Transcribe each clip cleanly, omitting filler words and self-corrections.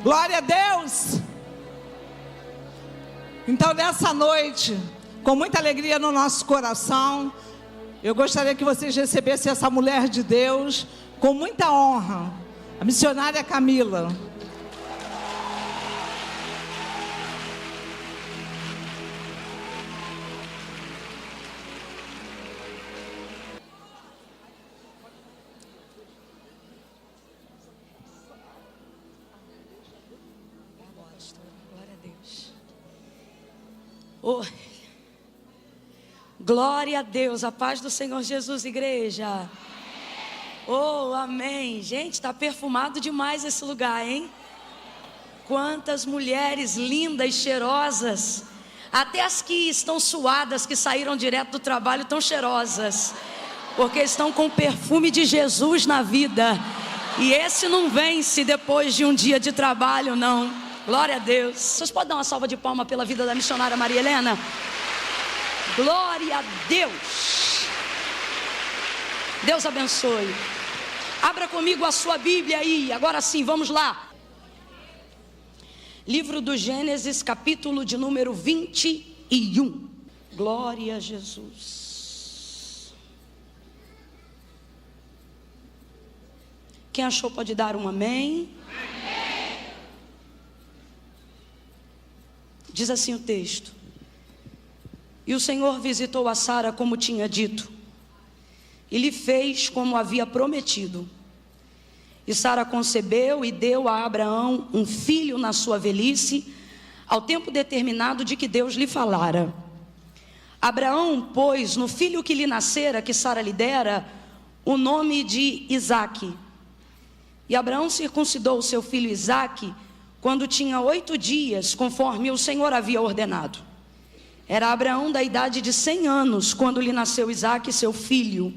Glória a Deus. Então nessa noite, com muita alegria no nosso coração, eu gostaria que vocês recebessem essa mulher de Deus com muita honra, a missionária Camila. Oh, glória a Deus, a paz do Senhor Jesus, igreja. Oh, amém. Gente, está perfumado demais esse lugar, hein? Quantas mulheres lindas, cheirosas. Até as que estão suadas, que saíram direto do trabalho, estão cheirosas, porque estão com o perfume de Jesus na vida. E esse não vence depois de um dia de trabalho, não. Glória a Deus. Vocês podem dar uma salva de palmas pela vida da missionária Maria Helena? Glória a Deus. Deus abençoe. Abra comigo a sua Bíblia aí. Agora sim, vamos lá. Livro do Gênesis, capítulo de número 21. Glória a Jesus. Quem achou pode dar um amém. Diz assim o texto: e o Senhor visitou a Sara como tinha dito, e lhe fez como havia prometido. E Sara concebeu e deu a Abraão um filho na sua velhice, ao tempo determinado de que Deus lhe falara. Abraão pôs no filho que lhe nascera, que Sara lhe dera, o nome de Isaque. E Abraão circuncidou o seu filho Isaque quando tinha 8 dias, conforme o Senhor havia ordenado. Era Abraão da idade de 100 anos, quando lhe nasceu Isaque, seu filho.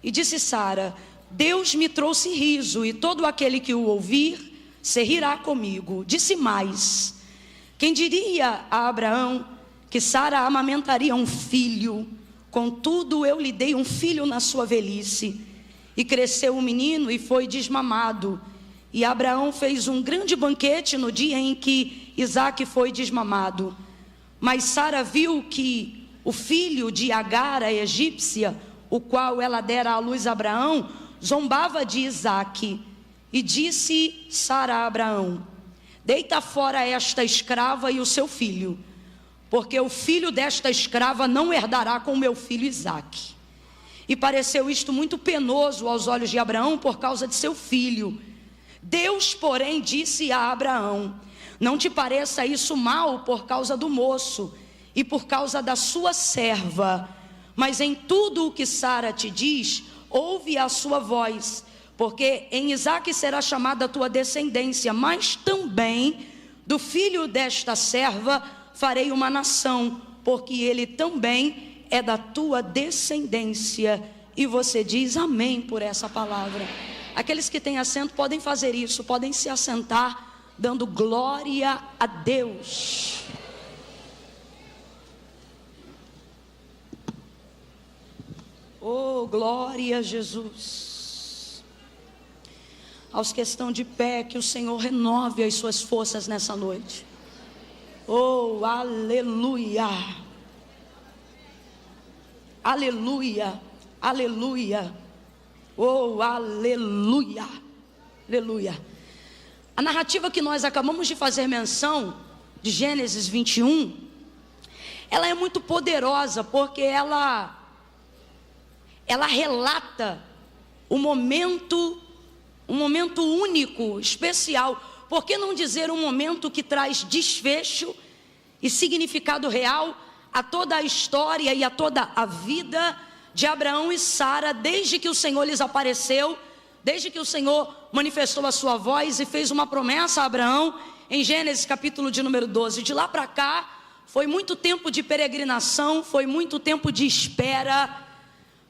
E disse Sara: Deus me trouxe riso, e todo aquele que o ouvir se rirá comigo. Disse mais: quem diria a Abraão que Sara amamentaria um filho? Contudo, eu lhe dei um filho na sua velhice. E cresceu o menino e foi desmamado. E Abraão fez um grande banquete no dia em que Isaque foi desmamado. Mas Sara viu que o filho de Agar, a egípcia, o qual ela dera à luz a Abraão, zombava de Isaque. E disse Sara a Abraão: deita fora esta escrava e o seu filho, porque o filho desta escrava não herdará com meu filho Isaque. E pareceu isto muito penoso aos olhos de Abraão por causa de seu filho. Deus, porém, disse a Abraão: não te pareça isso mal por causa do moço e por causa da sua serva, mas em tudo o que Sara te diz, ouve a sua voz, porque em Isaque será chamada a tua descendência, mas também do filho desta serva farei uma nação, porque ele também é da tua descendência. E você diz amém por essa palavra. Aqueles que têm assento podem fazer isso, podem se assentar, dando glória a Deus. Oh, glória a Jesus. Aos que estão de pé, que o Senhor renove as suas forças nessa noite. Oh, aleluia. Aleluia, aleluia. Oh, aleluia, aleluia. A narrativa que nós acabamos de fazer menção, de Gênesis 21, ela é muito poderosa, porque ela relata um momento único, especial. Por que não dizer um momento que traz desfecho e significado real a toda a história e a toda a vida de Abraão e Sara, desde que o Senhor lhes apareceu, desde que o Senhor manifestou a sua voz e fez uma promessa a Abraão, em Gênesis capítulo de número 12. De lá para cá, foi muito tempo de peregrinação, foi muito tempo de espera,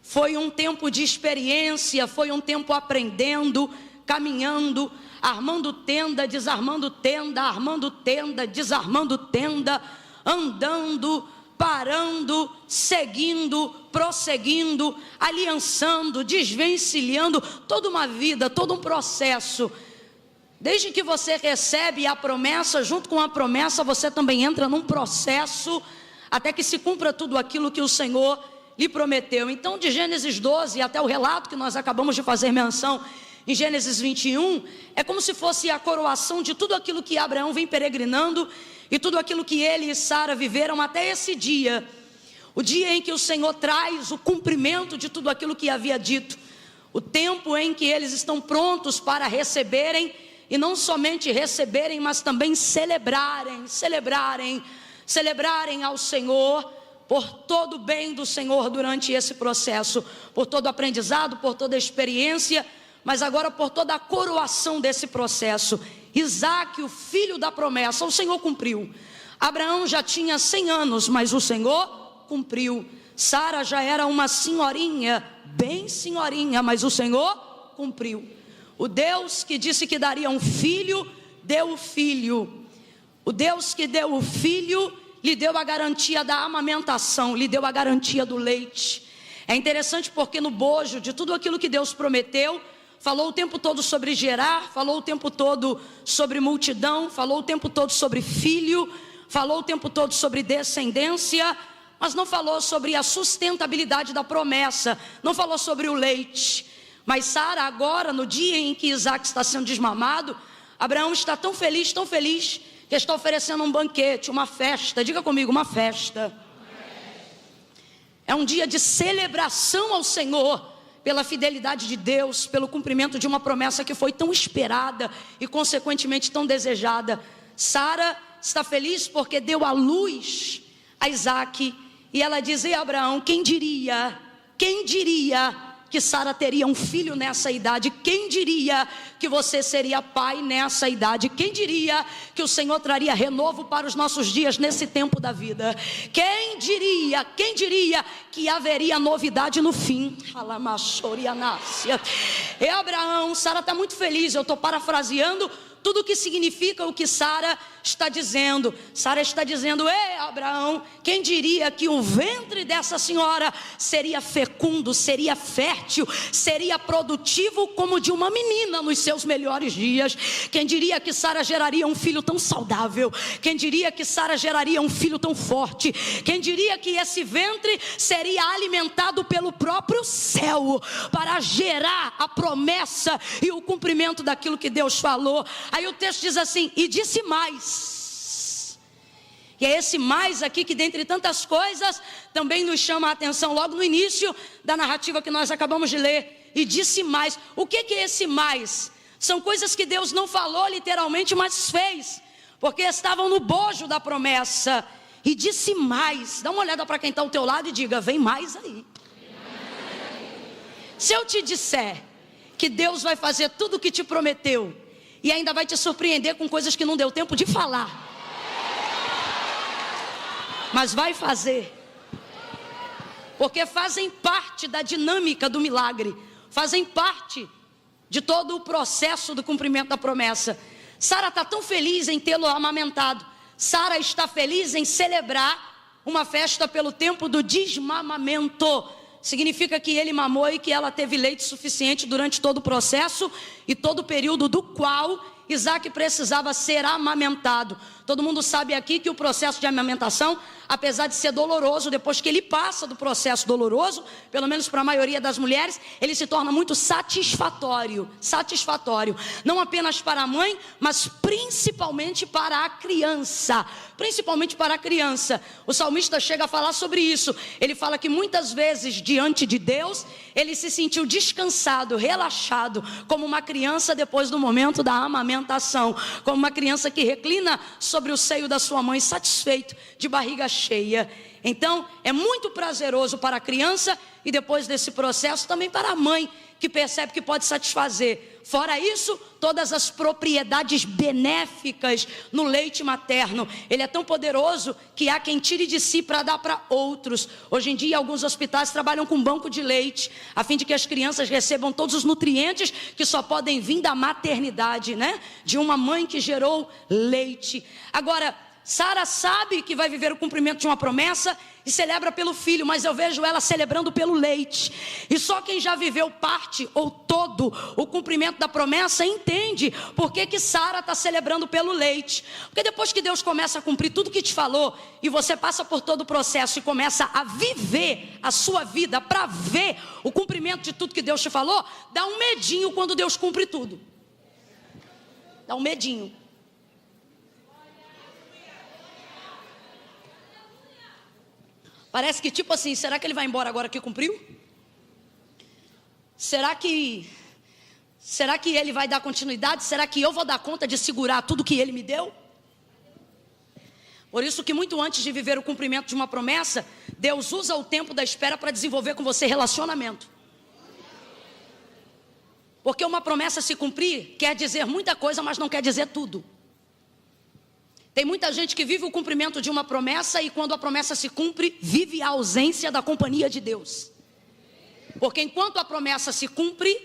foi um tempo de experiência, foi um tempo aprendendo, caminhando, armando tenda, desarmando tenda, armando tenda, desarmando tenda, andando, parando, seguindo, prosseguindo, aliançando, desvencilhando, toda uma vida, todo um processo. Desde que você recebe a promessa, junto com a promessa, você também entra num processo até que se cumpra tudo aquilo que o Senhor lhe prometeu. Então, de Gênesis 12 até o relato que nós acabamos de fazer menção em Gênesis 21, é como se fosse a coroação de tudo aquilo que Abraão vem peregrinando e tudo aquilo que ele e Sara viveram até esse dia, o dia em que o Senhor traz o cumprimento de tudo aquilo que havia dito, o tempo em que eles estão prontos para receberem, e não somente receberem, mas também celebrarem ao Senhor por todo o bem do Senhor durante esse processo, por todo o aprendizado, por toda a experiência, mas agora por toda a coroação desse processo. Isaac, o filho da promessa, o Senhor cumpriu. Abraão já tinha 100 anos, mas o Senhor cumpriu. Sara já era uma senhorinha, bem senhorinha, mas o Senhor cumpriu. O Deus que disse que daria um filho, deu o filho. O Deus que deu o filho, lhe deu a garantia da amamentação, lhe deu a garantia do leite. É interessante porque no bojo de tudo aquilo que Deus prometeu, falou o tempo todo sobre gerar, falou o tempo todo sobre multidão, falou o tempo todo sobre filho, falou o tempo todo sobre descendência, mas não falou sobre a sustentabilidade da promessa, não falou sobre o leite. Mas Sara agora, no dia em que Isaac está sendo desmamado, Abraão está tão feliz, que está oferecendo um banquete, uma festa. Diga comigo, uma festa. É um dia de celebração ao Senhor, pela fidelidade de Deus, pelo cumprimento de uma promessa que foi tão esperada e consequentemente tão desejada. Sara está feliz porque deu à luz a Isaac, e ela diz: ei Abraão, quem diria que Sara teria um filho nessa idade? Quem diria que você seria pai nessa idade? Quem diria que o Senhor traria renovo para os nossos dias nesse tempo da vida? Quem diria que haveria novidade no fim? E Abraão, Sara está muito feliz, eu estou parafraseando tudo o que significa o que Sara está dizendo. Sara está dizendo: ei Abraão, quem diria que o ventre dessa senhora seria fecundo, seria fértil, seria produtivo como de uma menina nos seus melhores dias? Quem diria que Sara geraria um filho tão saudável? Quem diria que Sara geraria um filho tão forte? Quem diria que esse ventre seria alimentado pelo próprio céu para gerar a promessa e o cumprimento daquilo que Deus falou? Aí o texto diz assim: e disse mais. E é esse mais aqui que, dentre tantas coisas, também nos chama a atenção logo no início da narrativa que nós acabamos de ler. E disse mais. O que é esse mais? São coisas que Deus não falou literalmente, mas fez, porque estavam no bojo da promessa. E disse mais. Dá uma olhada para quem está ao teu lado e diga: vem mais aí. Se eu te disser que Deus vai fazer tudo o que te prometeu, e ainda vai te surpreender com coisas que não deu tempo de falar, mas vai fazer, porque fazem parte da dinâmica do milagre, fazem parte de todo o processo do cumprimento da promessa. Sara está tão feliz em tê-lo amamentado. Sara está feliz em celebrar uma festa pelo tempo do desmamamento. Significa que ele mamou e que ela teve leite suficiente durante todo o processo e todo o período do qual Isaac precisava ser amamentado. Todo mundo sabe aqui que o processo de amamentação, apesar de ser doloroso, depois que ele passa do processo doloroso, pelo menos para a maioria das mulheres, ele se torna muito satisfatório. Não apenas para a mãe, mas principalmente para a criança. O salmista chega a falar sobre isso. Ele fala que muitas vezes diante de Deus, ele se sentiu descansado, relaxado, como uma criança depois do momento da amamentação, como uma criança que reclina sobre o seio da sua mãe, satisfeito, de barriga cheia. Então é muito prazeroso para a criança, e depois desse processo também para a mãe, que percebe que pode satisfazer. Fora isso, todas as propriedades benéficas no leite materno. Ele é tão poderoso que há quem tire de si para dar para outros. Hoje em dia, alguns hospitais trabalham com banco de leite, a fim de que as crianças recebam todos os nutrientes que só podem vir da maternidade, né? De uma mãe que gerou leite. Agora, Sara sabe que vai viver o cumprimento de uma promessa e celebra pelo filho, mas eu vejo ela celebrando pelo leite. E só quem já viveu parte ou todo o cumprimento da promessa entende por que Sara está celebrando pelo leite. Porque depois que Deus começa a cumprir tudo que te falou, e você passa por todo o processo e começa a viver a sua vida para ver o cumprimento de tudo que Deus te falou, dá um medinho quando Deus cumpre tudo. Dá um medinho. Parece que tipo assim, será que ele vai embora agora que cumpriu? Será que ele vai dar continuidade? Será que eu vou dar conta de segurar tudo que ele me deu? Por isso que muito antes de viver o cumprimento de uma promessa, Deus usa o tempo da espera para desenvolver com você relacionamento. Porque uma promessa se cumprir quer dizer muita coisa, mas não quer dizer tudo. Tem muita gente que vive o cumprimento de uma promessa e quando a promessa se cumpre, vive a ausência da companhia de Deus. Porque enquanto a promessa se cumpre,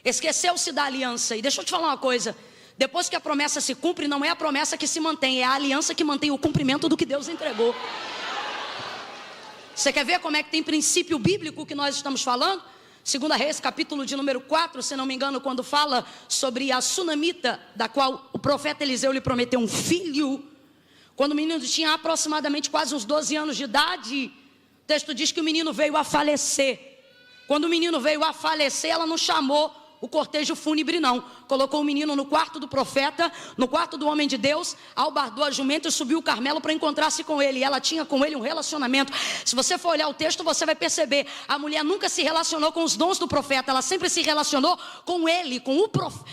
esqueceu-se da aliança. E deixa eu te falar uma coisa, depois que a promessa se cumpre, não é a promessa que se mantém, é a aliança que mantém o cumprimento do que Deus entregou. Você quer ver como é que tem princípio bíblico que nós estamos falando? 2 Reis, capítulo de número 4, se não me engano, quando fala sobre a sunamita, da qual o profeta Eliseu lhe prometeu um filho, quando o menino tinha aproximadamente quase uns 12 anos de idade, o texto diz que o menino veio a falecer. Quando o menino veio a falecer, ela não chamou o cortejo fúnebre não, colocou o menino no quarto do profeta, no quarto do homem de Deus, albardou a jumenta e subiu o Carmelo para encontrar-se com ele, e ela tinha com ele um relacionamento. Se você for olhar o texto, você vai perceber, a mulher nunca se relacionou com os dons do profeta, ela sempre se relacionou com ele, com o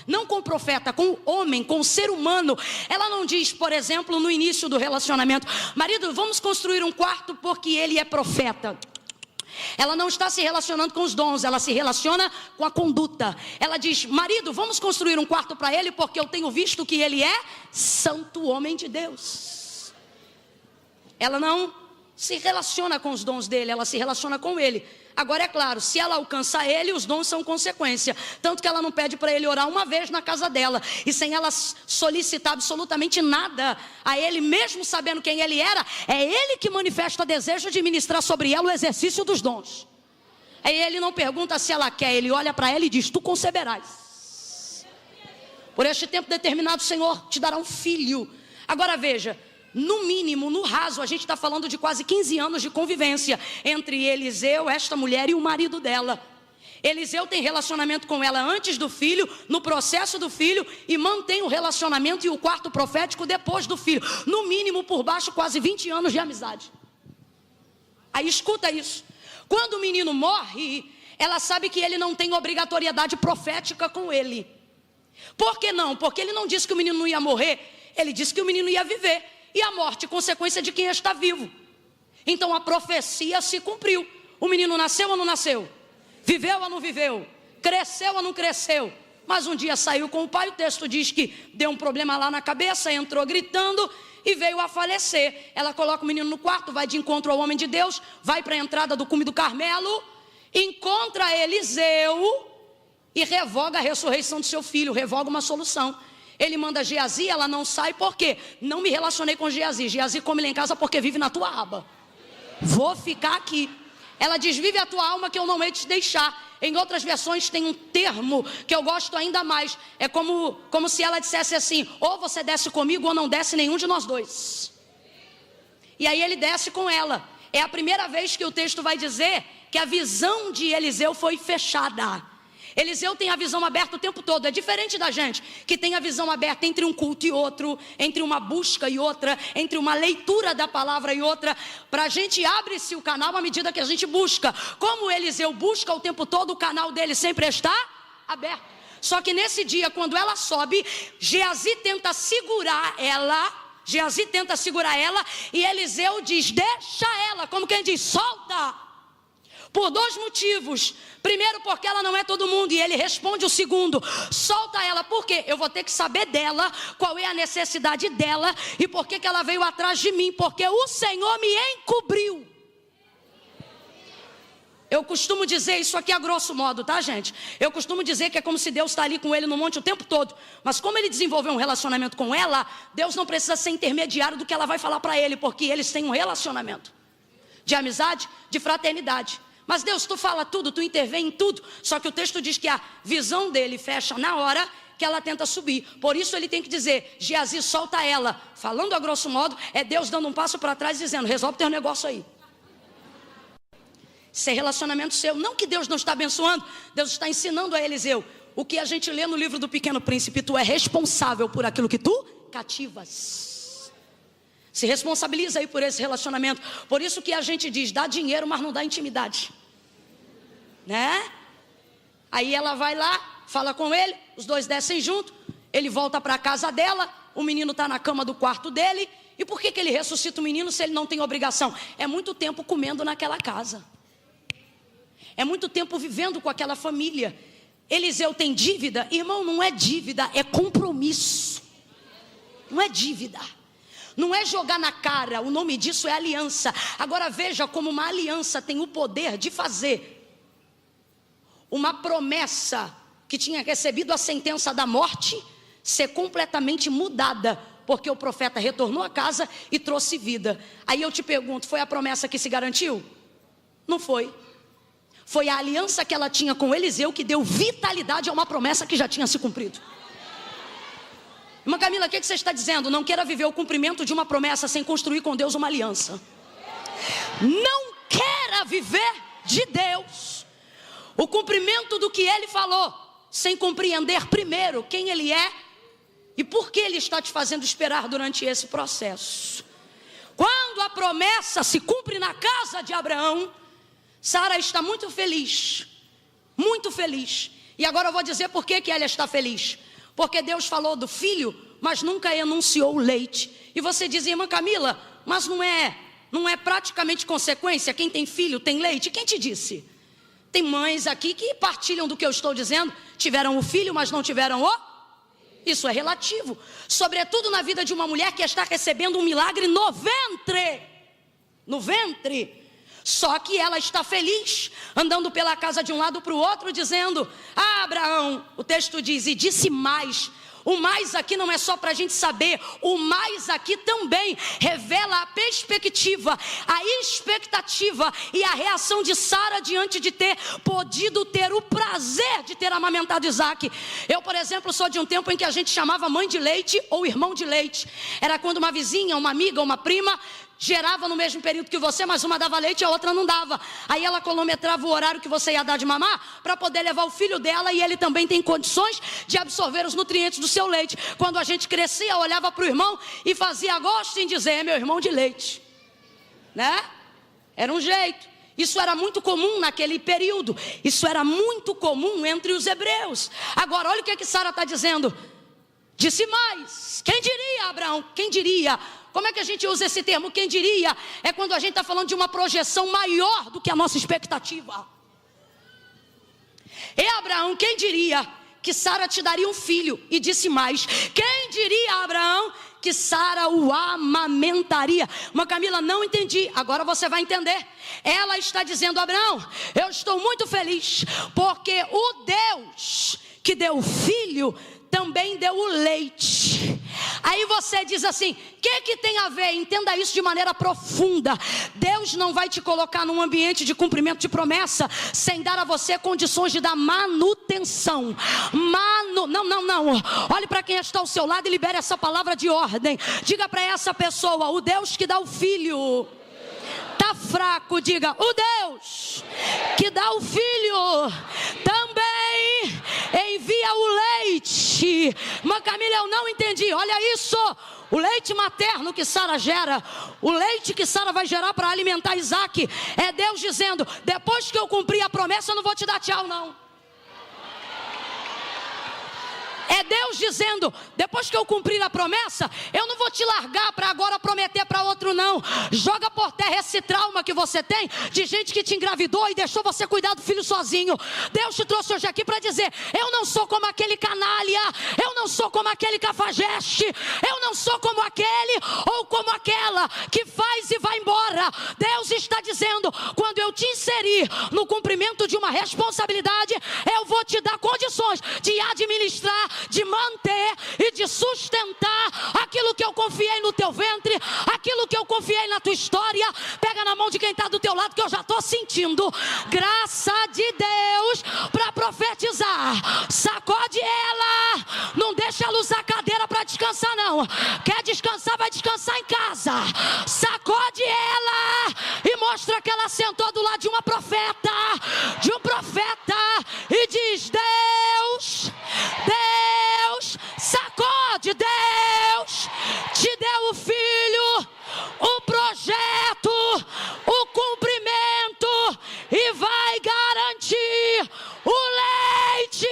não com o profeta, com o homem, com o ser humano. Ela não diz, por exemplo, no início do relacionamento, marido, vamos construir um quarto porque ele é profeta. Ela não está se relacionando com os dons, ela se relaciona com a conduta. Ela diz, marido, vamos construir um quarto para ele, porque eu tenho visto que ele é santo homem de Deus. Ela não se relaciona com os dons dele, ela se relaciona com ele. Agora é claro, se ela alcança ele, os dons são consequência. Tanto que ela não pede para ele orar uma vez na casa dela, e sem ela solicitar absolutamente nada a ele, mesmo sabendo quem ele era, é ele que manifesta desejo de ministrar sobre ela o exercício dos dons. Aí ele não pergunta se ela quer, ele olha para ela e diz, tu conceberás. Por este tempo determinado o Senhor te dará um filho. Agora veja, no mínimo, no raso, a gente está falando de quase 15 anos de convivência entre Eliseu, esta mulher e o marido dela. Eliseu tem relacionamento com ela antes do filho, no processo do filho, e mantém o relacionamento e o quarto profético depois do filho. No mínimo, por baixo, quase 20 anos de amizade. Aí escuta isso. Quando o menino morre, ela sabe que ele não tem obrigatoriedade profética com ele. Por que não? Porque ele não disse que o menino não ia morrer, ele disse que o menino ia viver. E a morte, consequência de quem está vivo. Então a profecia se cumpriu. O menino nasceu ou não nasceu? Viveu ou não viveu? Cresceu ou não cresceu? Mas um dia saiu com o pai, o texto diz que deu um problema lá na cabeça, entrou gritando e veio a falecer. Ela coloca o menino no quarto, vai de encontro ao homem de Deus, vai para a entrada do cume do Carmelo, encontra Eliseu e revoga a ressurreição do seu filho, revoga uma solução. Ele manda Geazi, ela não sai, por quê? Não me relacionei com Geazi. Geazi come lá em casa porque vive na tua aba. Vou ficar aqui. Ela diz, vive a tua alma que eu não hei de te deixar. Em outras versões tem um termo que eu gosto ainda mais. É como se ela dissesse assim, ou você desce comigo ou não desce nenhum de nós dois. E aí ele desce com ela. É a primeira vez que o texto vai dizer que a visão de Eliseu foi fechada. Eliseu tem a visão aberta o tempo todo. É diferente da gente que tem a visão aberta entre um culto e outro, entre uma busca e outra, entre uma leitura da palavra e outra. Para a gente abre-se o canal à medida que a gente busca. Como Eliseu busca o tempo todo, o canal dele sempre está aberto. Só que nesse dia, quando ela sobe, Geazi tenta segurar ela. E Eliseu diz, deixa ela, como quem diz, solta. Por dois motivos. Primeiro, porque ela não é todo mundo. E ele responde o segundo, solta ela. Por quê? Eu vou ter que saber dela, qual é a necessidade dela e por que ela veio atrás de mim. Porque o Senhor me encobriu. Eu costumo dizer isso aqui a grosso modo, tá, gente? Eu costumo dizer que é como se Deus está ali com ele no monte o tempo todo. Mas como ele desenvolveu um relacionamento com ela, Deus não precisa ser intermediário do que ela vai falar para ele, porque eles têm um relacionamento de amizade, de fraternidade. Mas Deus, tu fala tudo, tu intervém em tudo. Só que o texto diz que a visão dele fecha na hora que ela tenta subir. Por isso ele tem que dizer, Geazi, solta ela. Falando a grosso modo, é Deus dando um passo para trás dizendo, resolve teu negócio aí. Isso é relacionamento seu. Não que Deus não está abençoando, Deus está ensinando a Eliseu. O que a gente lê no livro do Pequeno Príncipe, tu é responsável por aquilo que tu cativas. Se responsabiliza aí por esse relacionamento. Por isso que a gente diz, dá dinheiro, mas não dá intimidade, né? Aí ela vai lá, fala com ele, os dois descem junto, ele volta para a casa dela, o menino está na cama do quarto dele. E por que ele ressuscita o menino se ele não tem obrigação? É muito tempo comendo naquela casa. É muito tempo vivendo com aquela família. Eliseu tem dívida? Irmão, não é dívida, é compromisso. Não é dívida. Não é jogar na cara, o nome disso é aliança. Agora veja como uma aliança tem o poder de fazer uma promessa que tinha recebido a sentença da morte ser completamente mudada, porque o profeta retornou à casa e trouxe vida. Aí eu te pergunto, foi a promessa que se garantiu? Não foi. Foi a aliança que ela tinha com Eliseu que deu vitalidade a uma promessa que já tinha se cumprido. Irmã Camila, o que você está dizendo? Não queira viver o cumprimento de uma promessa sem construir com Deus uma aliança. Não queira viver de Deus o cumprimento do que Ele falou, sem compreender primeiro quem Ele é e por que Ele está te fazendo esperar durante esse processo. Quando a promessa se cumpre na casa de Abraão, Sara está muito feliz, muito feliz. E agora eu vou dizer por que ela está feliz. Porque Deus falou do filho, mas nunca enunciou o leite. E você diz, irmã Camila, mas não é praticamente consequência, quem tem filho tem leite? Quem te disse? Tem mães aqui que partilham do que eu estou dizendo, tiveram o filho, mas não tiveram o... Isso é relativo, sobretudo na vida de uma mulher que está recebendo um milagre no ventre. Só que ela está feliz, andando pela casa de um lado para o outro, dizendo, Abraão, o texto diz, e disse mais. O mais aqui não é só para a gente saber, o mais aqui também revela a perspectiva, a expectativa e a reação de Sara diante de ter podido ter o prazer de ter amamentado Isaac. Eu, por exemplo, sou de um tempo em que a gente chamava mãe de leite ou irmão de leite. Era quando uma vizinha, uma amiga, uma prima gerava no mesmo período que você, mas uma dava leite e a outra não dava. Aí ela cronometrava o horário que você ia dar de mamar para poder levar o filho dela, e ele também tem condições de absorver os nutrientes do seu leite. Quando a gente crescia, olhava para o irmão e fazia gosto em dizer, é meu irmão de leite, né? Era um jeito. Isso era muito comum naquele período. Isso era muito comum entre os hebreus. Agora, olha o que Sara está dizendo. Disse mais. Quem diria, Abraão? Quem diria? Como é que a gente usa esse termo? Quem diria? É quando a gente está falando de uma projeção maior do que a nossa expectativa. E Abraão, quem diria que Sara te daria um filho? E disse mais. Quem diria, Abraão, que Sara o amamentaria? Mas Camila, não entendi. Agora você vai entender. Ela está dizendo, Abraão, eu estou muito feliz, porque o Deus que deu o filho também deu o leite. Aí você diz assim, o que tem a ver? Entenda isso de maneira profunda. Deus não vai te colocar num ambiente de cumprimento de promessa sem dar a você condições de dar manutenção. Não. Olhe para quem está ao seu lado e libere essa palavra de ordem. Diga para essa pessoa, o Deus que dá o filho tá fraco, diga, o Deus que dá o filho também envia o leite. Mas Camila, eu não entendi, olha isso, o leite materno que Sara gera, o leite que Sara vai gerar para alimentar Isaac, é Deus dizendo, depois que eu cumprir a promessa eu não vou te dar tchau não. É Deus dizendo: depois que eu cumprir a promessa, eu não vou te largar para agora prometer para outro não. Joga por terra esse trauma que você tem de gente que te engravidou e deixou você cuidar do filho sozinho. Deus te trouxe hoje aqui para dizer: eu não sou como aquele canalha, eu não sou como aquele cafajeste, eu não sou como aquele ou como aquela que faz e vai embora. Deus está dizendo: quando eu te inserir no cumprimento de uma responsabilidade, eu vou te dar condições de administrar, de manter e de sustentar aquilo que eu confiei no teu ventre, aquilo que eu confiei na tua história. Pega na mão de quem está do teu lado, que eu já estou sentindo graça de Deus para profetizar. Sacode ela, não deixa ela usar a cadeira para descansar não. Quer descansar, vai descansar em casa. Sacode ela e mostra que ela sentou do lado de uma profeta, e diz: Deus, sacode, Deus te deu o filho, o projeto, o cumprimento, e vai garantir o leite.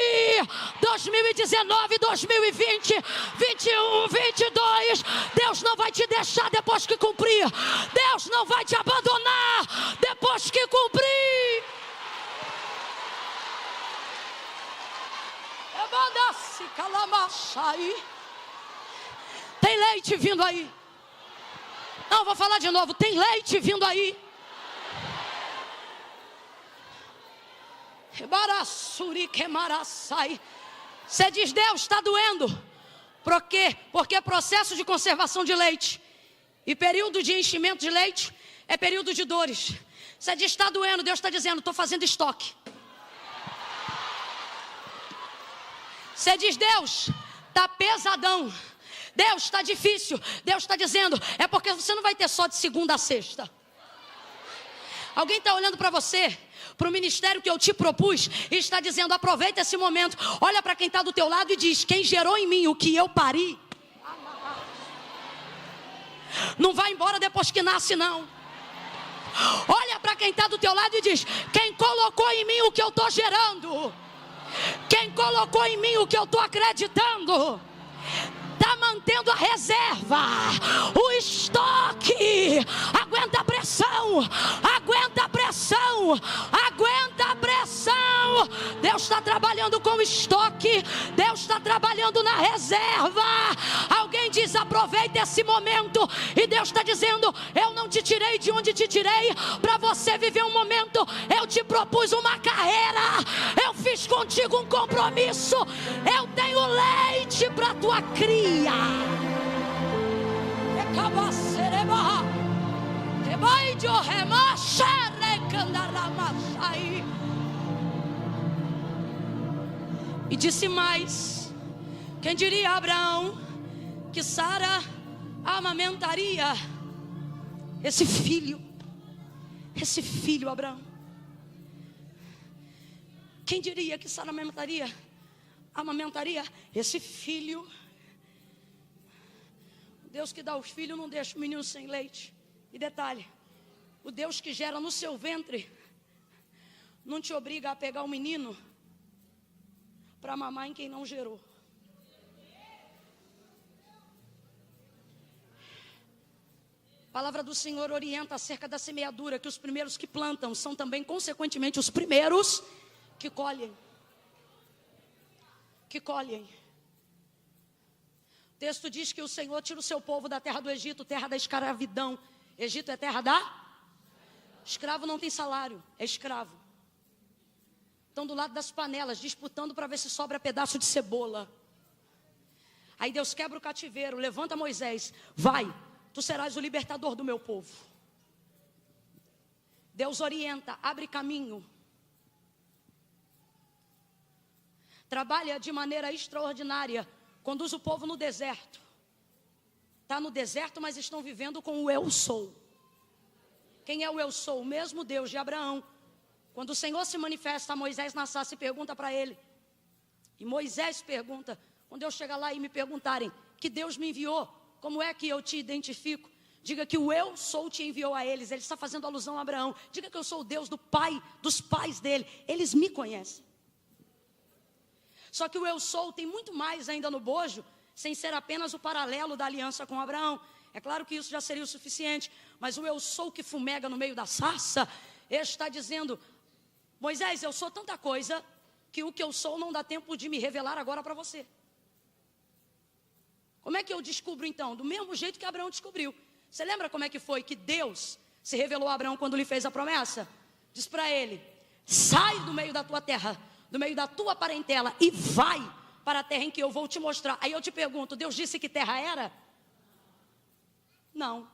2019, 2020, 21, 22, Deus não vai te deixar depois que cumprir. Deus não vai te abandonar depois que cumprir. Tem leite vindo aí. Não, vou falar de novo. Tem leite vindo aí. Você diz: Deus, está doendo. Por quê? Porque processo de conservação de leite e período de enchimento de leite é período de dores. Você diz: está doendo. Deus está dizendo: estou fazendo estoque. Você diz: Deus, está pesadão. Deus, está difícil. Deus está dizendo: é porque você não vai ter só de segunda a sexta. Alguém está olhando para você, para o ministério que eu te propus, e está dizendo: aproveita esse momento. Olha para quem está do teu lado e diz: quem gerou em mim o que eu pari não vai embora depois que nasce não. Olha para quem está do teu lado e diz: quem colocou em mim o que eu estou gerando, quem colocou em mim o que eu estou acreditando, está mantendo a reserva, o estoque. Aguenta a pressão, aguenta a pressão, aguenta a pressão. Deus está trabalhando com o estoque, Deus está trabalhando na reserva. Alguém diz: aproveita esse momento. E Deus está dizendo: eu não te tirei de onde te tirei para você viver um momento. Eu te propus uma carreira, eu fiz contigo um compromisso. Eu tenho leite para tua cria. E disse mais: quem diria a Abraão que Sara amamentaria esse filho, Abraão? Quem diria que Sara amamentaria esse filho? Deus que dá os filhos não deixa o menino sem leite. E detalhe: o Deus que gera no seu ventre não te obriga a pegar o menino para mamar em quem não gerou. A palavra do Senhor orienta acerca da semeadura, que os primeiros que plantam são também, consequentemente, os primeiros que colhem. O texto diz que o Senhor tira o seu povo da terra do Egito, terra da escravidão. Egito é terra da? Escravo não tem salário, é escravo. Estão do lado das panelas, disputando para ver se sobra pedaço de cebola. Aí Deus quebra o cativeiro, levanta Moisés: vai, tu serás o libertador do meu povo. Deus orienta, abre caminho. Trabalha de maneira extraordinária. Conduz o povo no deserto. Está no deserto, mas estão vivendo com o eu sou. Quem é o eu sou? O mesmo Deus de Abraão. Quando o Senhor se manifesta a Moisés na sarça e pergunta para ele. E Moisés pergunta: quando eu chegar lá e me perguntarem que Deus me enviou, como é que eu te identifico? Diga que o eu sou te enviou a eles. Ele está fazendo alusão a Abraão. Diga que eu sou o Deus do pai, dos pais dele. Eles me conhecem. Só que o eu sou tem muito mais ainda no bojo, sem ser apenas o paralelo da aliança com Abraão. É claro que isso já seria o suficiente, mas o eu sou que fumega no meio da sarça, ele está dizendo: Moisés, eu sou tanta coisa que o que eu sou não dá tempo de me revelar agora para você. Como é que eu descubro então? Do mesmo jeito que Abraão descobriu. Você lembra como é que foi que Deus se revelou a Abraão quando lhe fez a promessa? Diz para ele: sai do meio da tua terra, do meio da tua parentela, e vai para a terra em que eu vou te mostrar. Aí eu te pergunto, Deus disse que terra era? Não.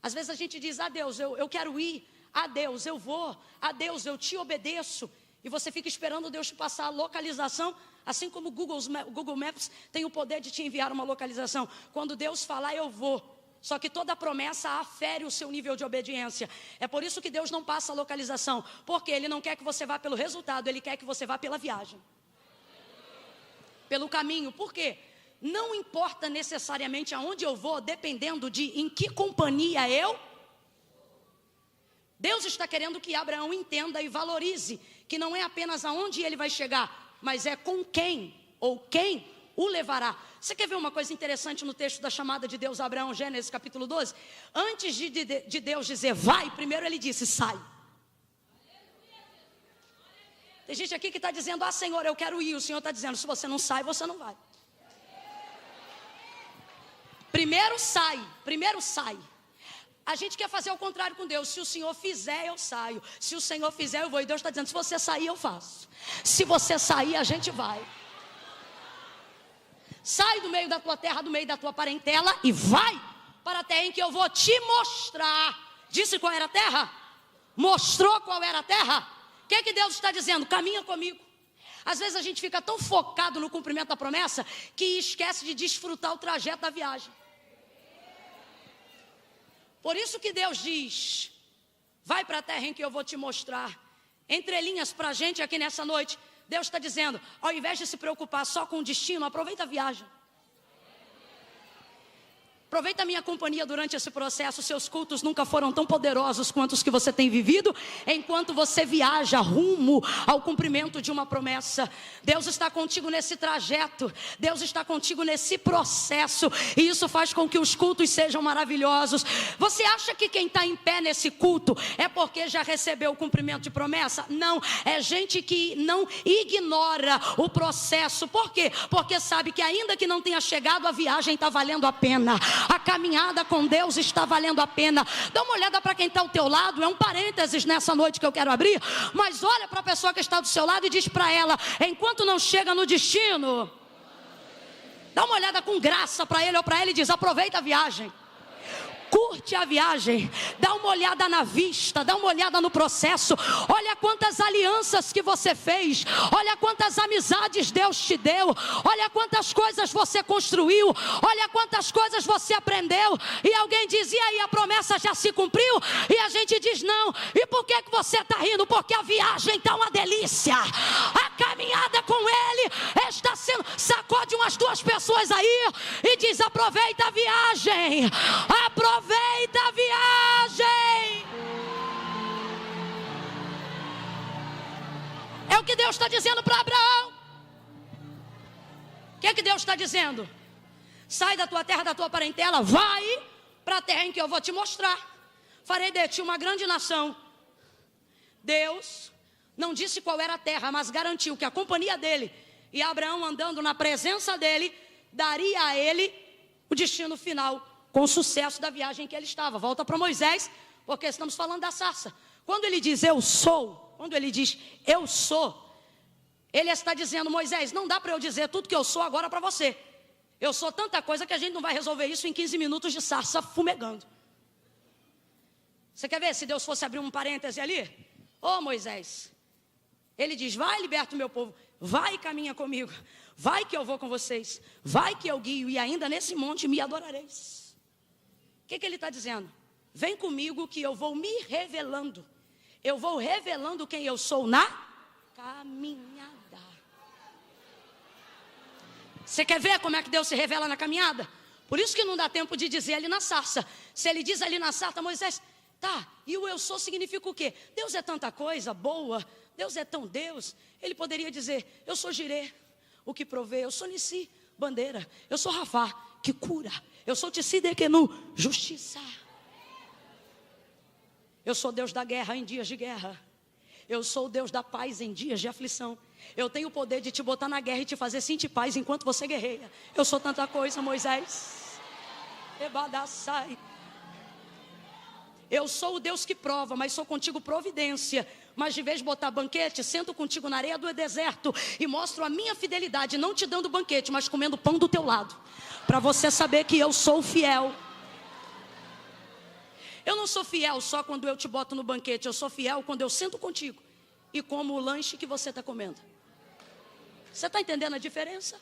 Às vezes a gente diz: a Deus, eu quero ir, a Deus, eu vou, a Deus, eu te obedeço. E você fica esperando Deus te passar a localização, assim como o Google Maps tem o poder de te enviar uma localização. Quando Deus falar, eu vou. Só que toda promessa afere o seu nível de obediência. É por isso que Deus não passa a localização, porque Ele não quer que você vá pelo resultado, Ele quer que você vá pela viagem, pelo caminho. Por quê? Não importa necessariamente aonde eu vou, dependendo de em que companhia eu. Deus está querendo que Abraão entenda e valorize que não é apenas aonde ele vai chegar, mas é com quem ou quem o levará. Você quer ver uma coisa interessante no texto da chamada de Deus a Abraão, Gênesis capítulo 12? Antes de Deus dizer vai, primeiro ele disse sai. Tem gente aqui que está dizendo: ah, Senhor, eu quero ir. O Senhor está dizendo: se você não sai, você não vai. Primeiro sai, primeiro sai. A gente quer fazer o contrário com Deus. Se o Senhor fizer, eu saio. Se o Senhor fizer, eu vou. E Deus está dizendo: se você sair, eu faço. Se você sair, a gente vai. Sai do meio da tua terra, do meio da tua parentela, e vai para a terra em que eu vou te mostrar. Disse qual era a terra? Mostrou qual era a terra? O que Deus está dizendo? Caminha comigo. Às vezes a gente fica tão focado no cumprimento da promessa que esquece de desfrutar o trajeto da viagem. Por isso que Deus diz: vai para a terra em que eu vou te mostrar. Entre linhas para a gente aqui nessa noite, Deus está dizendo: ao invés de se preocupar só com o destino, aproveita a viagem. Aproveita a minha companhia durante esse processo. Seus cultos nunca foram tão poderosos quanto os que você tem vivido, enquanto você viaja rumo ao cumprimento de uma promessa. Deus está contigo nesse trajeto, Deus está contigo nesse processo, e isso faz com que os cultos sejam maravilhosos. Você acha que quem está em pé nesse culto é porque já recebeu o cumprimento de promessa? Não, é gente que não ignora o processo. Por quê? Porque sabe que ainda que não tenha chegado, a viagem está valendo a pena. A caminhada com Deus está valendo a pena. Dá uma olhada para quem está ao teu lado. É um parênteses nessa noite que eu quero abrir, mas olha para a pessoa que está do seu lado e diz para ela: enquanto não chega no destino, dá uma olhada com graça para ele ou para ela e diz: aproveita a viagem. Curte a viagem, dá uma olhada na vista, dá uma olhada no processo. Olha quantas alianças que você fez, olha quantas amizades Deus te deu, olha quantas coisas você construiu, olha quantas coisas você aprendeu. E alguém diz: e aí, a promessa já se cumpriu? E a gente diz: não. E por que você está rindo? Porque a viagem está uma delícia, a caminhada com Ele está sendo. Sacode umas duas pessoas aí e diz: aproveita a viagem, aproveita a viagem. É o que Deus está dizendo para Abraão. O que é que Deus está dizendo? Sai da tua terra, da tua parentela, vai para a terra em que eu vou te mostrar. Farei de ti uma grande nação. Deus não disse qual era a terra, mas garantiu que a companhia dele e Abraão andando na presença dele daria a ele o destino final, com o sucesso da viagem que ele estava. Volta para Moisés, porque estamos falando da sarça. Quando ele diz eu sou, quando ele diz eu sou, ele está dizendo: Moisés, não dá para eu dizer tudo que eu sou agora para você. Eu sou tanta coisa que a gente não vai resolver isso em 15 minutos de sarça fumegando. Você quer ver se Deus fosse abrir um parêntese ali? Ô Moisés, ele diz: vai, liberta o meu povo, vai e caminha comigo, vai que eu vou com vocês, vai que eu guio, e ainda nesse monte me adorareis. O que ele está dizendo? Vem comigo que eu vou me revelando. Eu vou revelando quem eu sou na caminhada. Você quer ver como é que Deus se revela na caminhada? Por isso que não dá tempo de dizer ali na sarça. Se ele diz ali na sarça: Moisés, tá, e o eu sou significa o quê? Deus é tanta coisa boa, Deus é tão Deus. Ele poderia dizer: eu sou Jirê, o que provê. Eu sou Nissi, bandeira. Eu sou Rafá, que cura. Eu sou Tsidekenu, justiça. Eu sou Deus da guerra em dias de guerra. Eu sou o Deus da paz em dias de aflição. Eu tenho o poder de te botar na guerra e te fazer sentir paz enquanto você guerreia. Eu sou tanta coisa, Moisés. Ebadassai. Eu sou o Deus que prova, mas sou contigo providência. Mas de vez de botar banquete, sento contigo na areia do deserto e mostro a minha fidelidade, não te dando banquete, mas comendo pão do teu lado, para você saber que eu sou fiel. Eu não sou fiel só quando eu te boto no banquete, eu sou fiel quando eu sento contigo e como o lanche que você está comendo. Você está entendendo a diferença?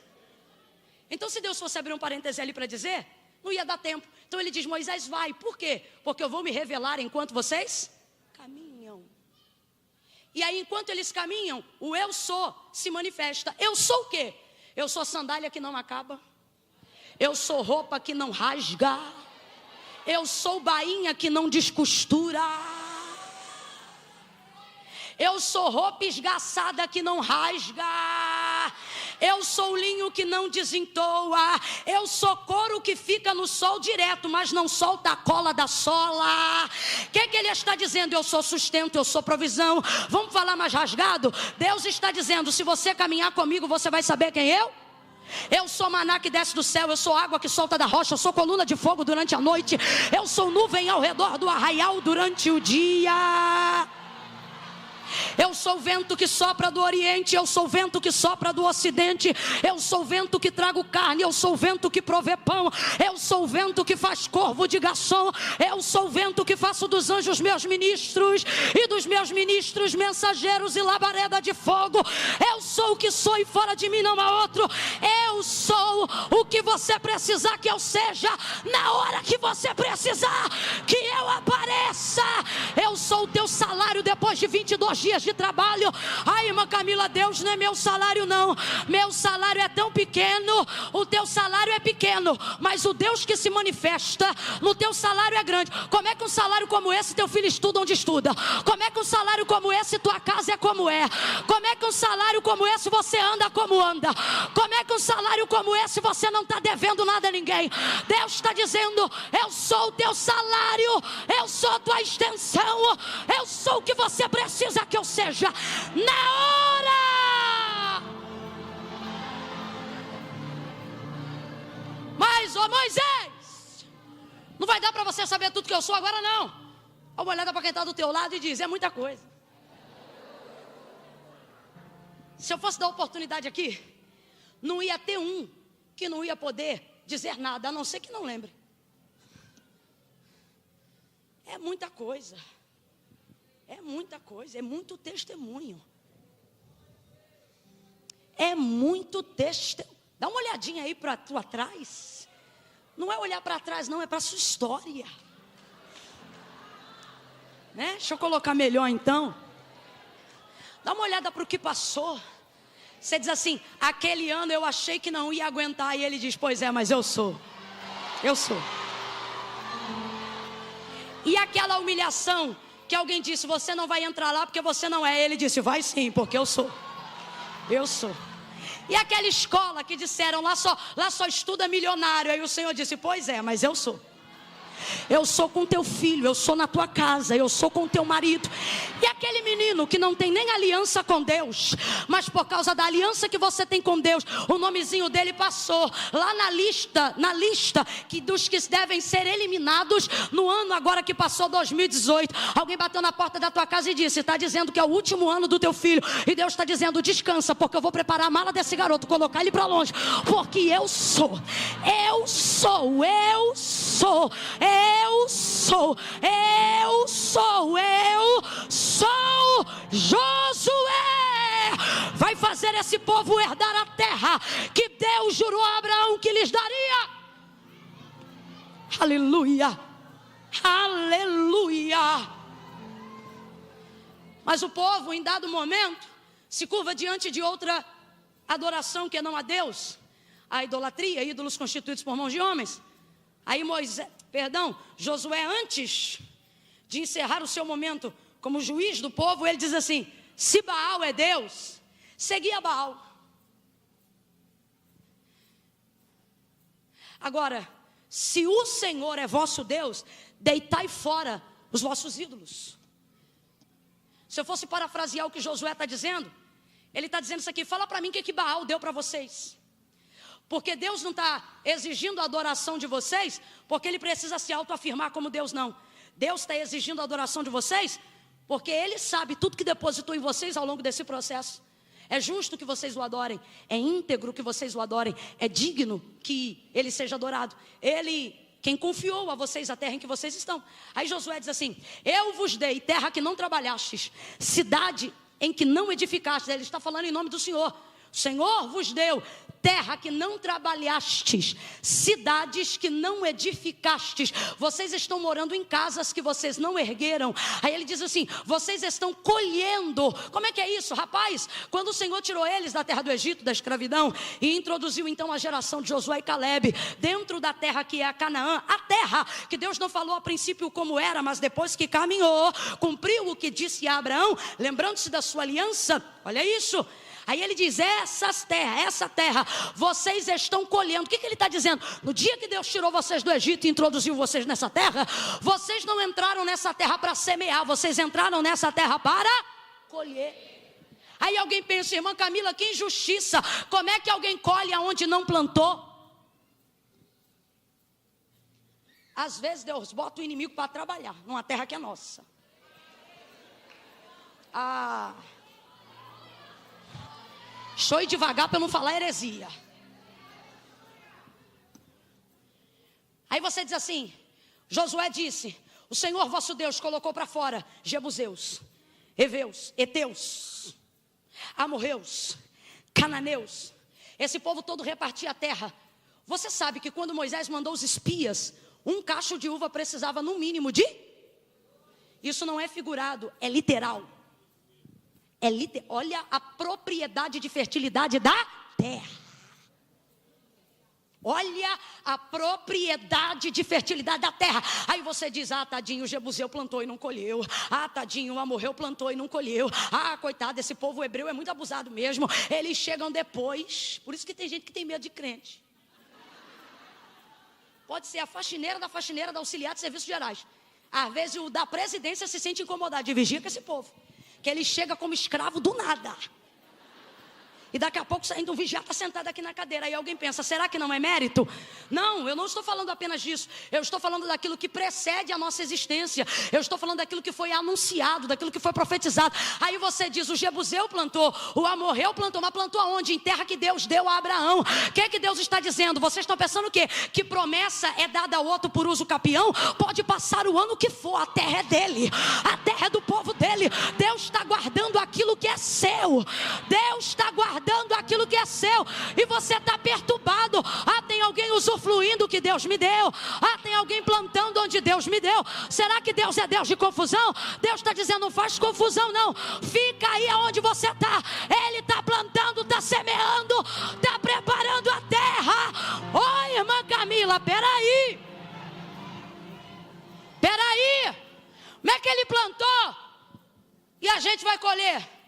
Então, se Deus fosse abrir um parêntese ali para dizer, não ia dar tempo. Então ele diz, Moisés, vai. Por quê? Porque eu vou me revelar enquanto vocês caminham. E aí, enquanto eles caminham, o eu sou se manifesta. Eu sou o quê? Eu sou sandália que não acaba. Eu sou roupa que não rasga. Eu sou bainha que não descostura. Eu sou roupa esgaçada que não rasga. Eu sou linho que não desentoa. Eu sou couro que fica no sol direto, mas não solta a cola da sola. O que ele está dizendo? Eu sou sustento, eu sou provisão. Vamos falar mais rasgado? Deus está dizendo, se você caminhar comigo, você vai saber quem eu sou maná que desce do céu, eu sou água que solta da rocha, eu sou coluna de fogo durante a noite, eu sou nuvem ao redor do arraial durante o dia. Eu sou o vento que sopra do oriente, eu sou o vento que sopra do ocidente, eu sou o vento que trago carne, eu sou o vento que provê pão, eu sou o vento que faz corvo de garçom, eu sou o vento que faço dos anjos meus ministros e dos meus ministros mensageiros e labareda de fogo. Eu sou o que sou e fora de mim não há outro. Eu sou o que você precisar que eu seja, na hora que você precisar que eu apareça. Eu sou o teu salário depois de 22 dias de trabalho. Ai, irmã Camila, Deus não é meu salário não. Meu salário é tão pequeno. O teu salário é pequeno, mas o Deus que se manifesta no teu salário é grande. Como é que um salário como esse teu filho estuda onde estuda? Como é que um salário como esse tua casa é como é? Como é que um salário como esse você anda como anda? Como é que um salário como esse você não está devendo nada a ninguém? Deus está dizendo, eu sou o teu salário, eu sou a tua extensão, eu sou o que você precisa que eu seja na hora. Mas, ô Moisés, não vai dar para você saber tudo que eu sou agora não. Dá uma olhada para quem está do teu lado e diz, é muita coisa. Se eu fosse dar oportunidade aqui, não ia ter um que não ia poder dizer nada, a não ser que não lembre. É muita coisa. É muita coisa, é muito testemunho. É muito testemunho. Dá uma olhadinha aí para tu atrás. Não é olhar para trás não, é para a sua história. Né? Deixa eu colocar melhor então. Dá uma olhada para o que passou. Você diz assim, aquele ano eu achei que não ia aguentar. E ele diz, pois é, mas eu sou. Eu sou. E aquela humilhação que alguém disse, você não vai entrar lá porque você não é. Ele disse, vai sim, porque eu sou. Eu sou. E aquela escola que disseram, lá só estuda milionário. Aí o Senhor disse, pois é, mas eu sou. Eu sou com teu filho, eu sou na tua casa, eu sou com teu marido. E aquele menino que não tem nem aliança com Deus, mas por causa da aliança que você tem com Deus, o nomezinho dele passou lá na lista que dos que devem ser eliminados no ano agora que passou 2018. Alguém bateu na porta da tua casa e disse, está dizendo que é o último ano do teu filho. E Deus está dizendo, descansa, porque eu vou preparar a mala desse garoto, colocar ele para longe. Porque eu sou Josué. Vai fazer esse povo herdar a terra que Deus jurou a Abraão que lhes daria. Aleluia, aleluia. Mas o povo em dado momento se curva diante de outra adoração que não a Deus, a idolatria, ídolos constituídos por mãos de homens. Aí Josué, antes de encerrar o seu momento como juiz do povo, ele diz assim, se Baal é Deus, seguia Baal. Agora, se o Senhor é vosso Deus, deitai fora os vossos ídolos. Se eu fosse parafrasear o que Josué está dizendo, ele está dizendo isso aqui: fala para mim o que Baal deu para vocês. Porque Deus não está exigindo a adoração de vocês, porque Ele precisa se autoafirmar como Deus, não. Deus está exigindo a adoração de vocês, porque Ele sabe tudo que depositou em vocês ao longo desse processo. É justo que vocês o adorem, é íntegro que vocês o adorem, é digno que Ele seja adorado. Ele, quem confiou a vocês a terra em que vocês estão. Aí Josué diz assim: eu vos dei terra que não trabalhastes, cidade em que não edificastes. Ele está falando em nome do Senhor. O Senhor vos deu terra que não trabalhastes, cidades que não edificastes. Vocês estão morando em casas que vocês não ergueram. Aí ele diz assim: vocês estão colhendo. Como é que é isso, rapaz? Quando o Senhor tirou eles da terra do Egito, da escravidão, e introduziu então a geração de Josué e Calebe dentro da terra que é a Canaã, a terra que Deus não falou a princípio como era, mas depois que caminhou, cumpriu o que disse a Abraão, lembrando-se da sua aliança. Olha isso. Aí ele diz: essa terra, vocês estão colhendo. O que ele está dizendo? No dia que Deus tirou vocês do Egito e introduziu vocês nessa terra, vocês não entraram nessa terra para semear, vocês entraram nessa terra para colher. Aí alguém pensa: irmã Camila, que injustiça, como é que alguém colhe aonde não plantou? Às vezes Deus bota o inimigo para trabalhar numa terra que é nossa. Deixa eu ir devagar para não falar heresia. Aí você diz assim: Josué disse: o Senhor vosso Deus colocou para fora Jebuseus, Heveus, Heteus, Amorreus, Cananeus. Esse povo todo repartia a terra. Você sabe que quando Moisés mandou os espias, um cacho de uva precisava no mínimo de... Isso não é figurado, é literal. Olha a propriedade de fertilidade da terra. Olha a propriedade de fertilidade da terra. Aí você diz: tadinho, o Jebuseu plantou e não colheu. Tadinho, o Amorreu plantou e não colheu. Coitado, esse povo hebreu é muito abusado mesmo. Eles chegam depois. Por isso que tem gente que tem medo de crente. Pode ser a faxineira da auxiliar de serviços gerais. Às vezes o da presidência se sente incomodado de vigia com esse povo, que ele chega como escravo do nada. E daqui a pouco ainda um vigiado está sentado aqui na cadeira. Aí alguém pensa: será que não é mérito? Não, eu não estou falando apenas disso. Eu estou falando daquilo que precede a nossa existência. Eu estou falando daquilo que foi anunciado, daquilo que foi profetizado. Aí você diz: o Jebuseu plantou, o Amorreu plantou. Mas plantou aonde? Em terra que Deus deu a Abraão. O que é que Deus está dizendo? Vocês estão pensando o quê? Que promessa é dada ao outro por uso capião? Pode passar o ano que for, a terra é dele. A terra é do povo dele. Deus está guardando aquilo que é seu. Deus está guardando aquilo que é seu, e você está perturbado. Tem alguém usufruindo o que Deus me deu. Tem alguém plantando onde Deus me deu. Será que Deus é Deus de confusão? Deus está dizendo: não faz confusão não, fica aí aonde você está. Ele está plantando, está semeando, está preparando a terra. Oi, irmã Camila, peraí, como é que ele plantou e a gente vai colher?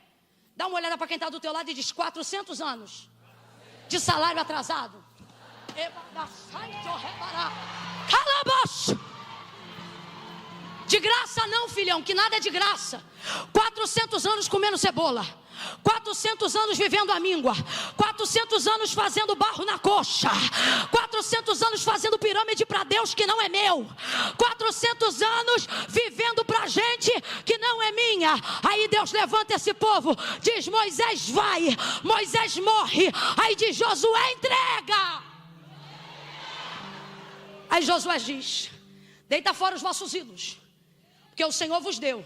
Dá uma olhada para quem está do teu lado e diz: 400 anos de salário atrasado. Calabaço. De graça não, filhão, que nada é de graça. 400 anos comendo cebola, 400 anos vivendo a míngua, 400 anos fazendo barro na coxa, 400 anos fazendo pirâmide para Deus que não é meu, 400 anos vivendo para gente que não é minha. Aí Deus levanta esse povo, diz: Moisés vai, Moisés morre. Aí diz: Josué entrega. Aí Josué diz: deita fora os vossos ídolos, porque o Senhor vos deu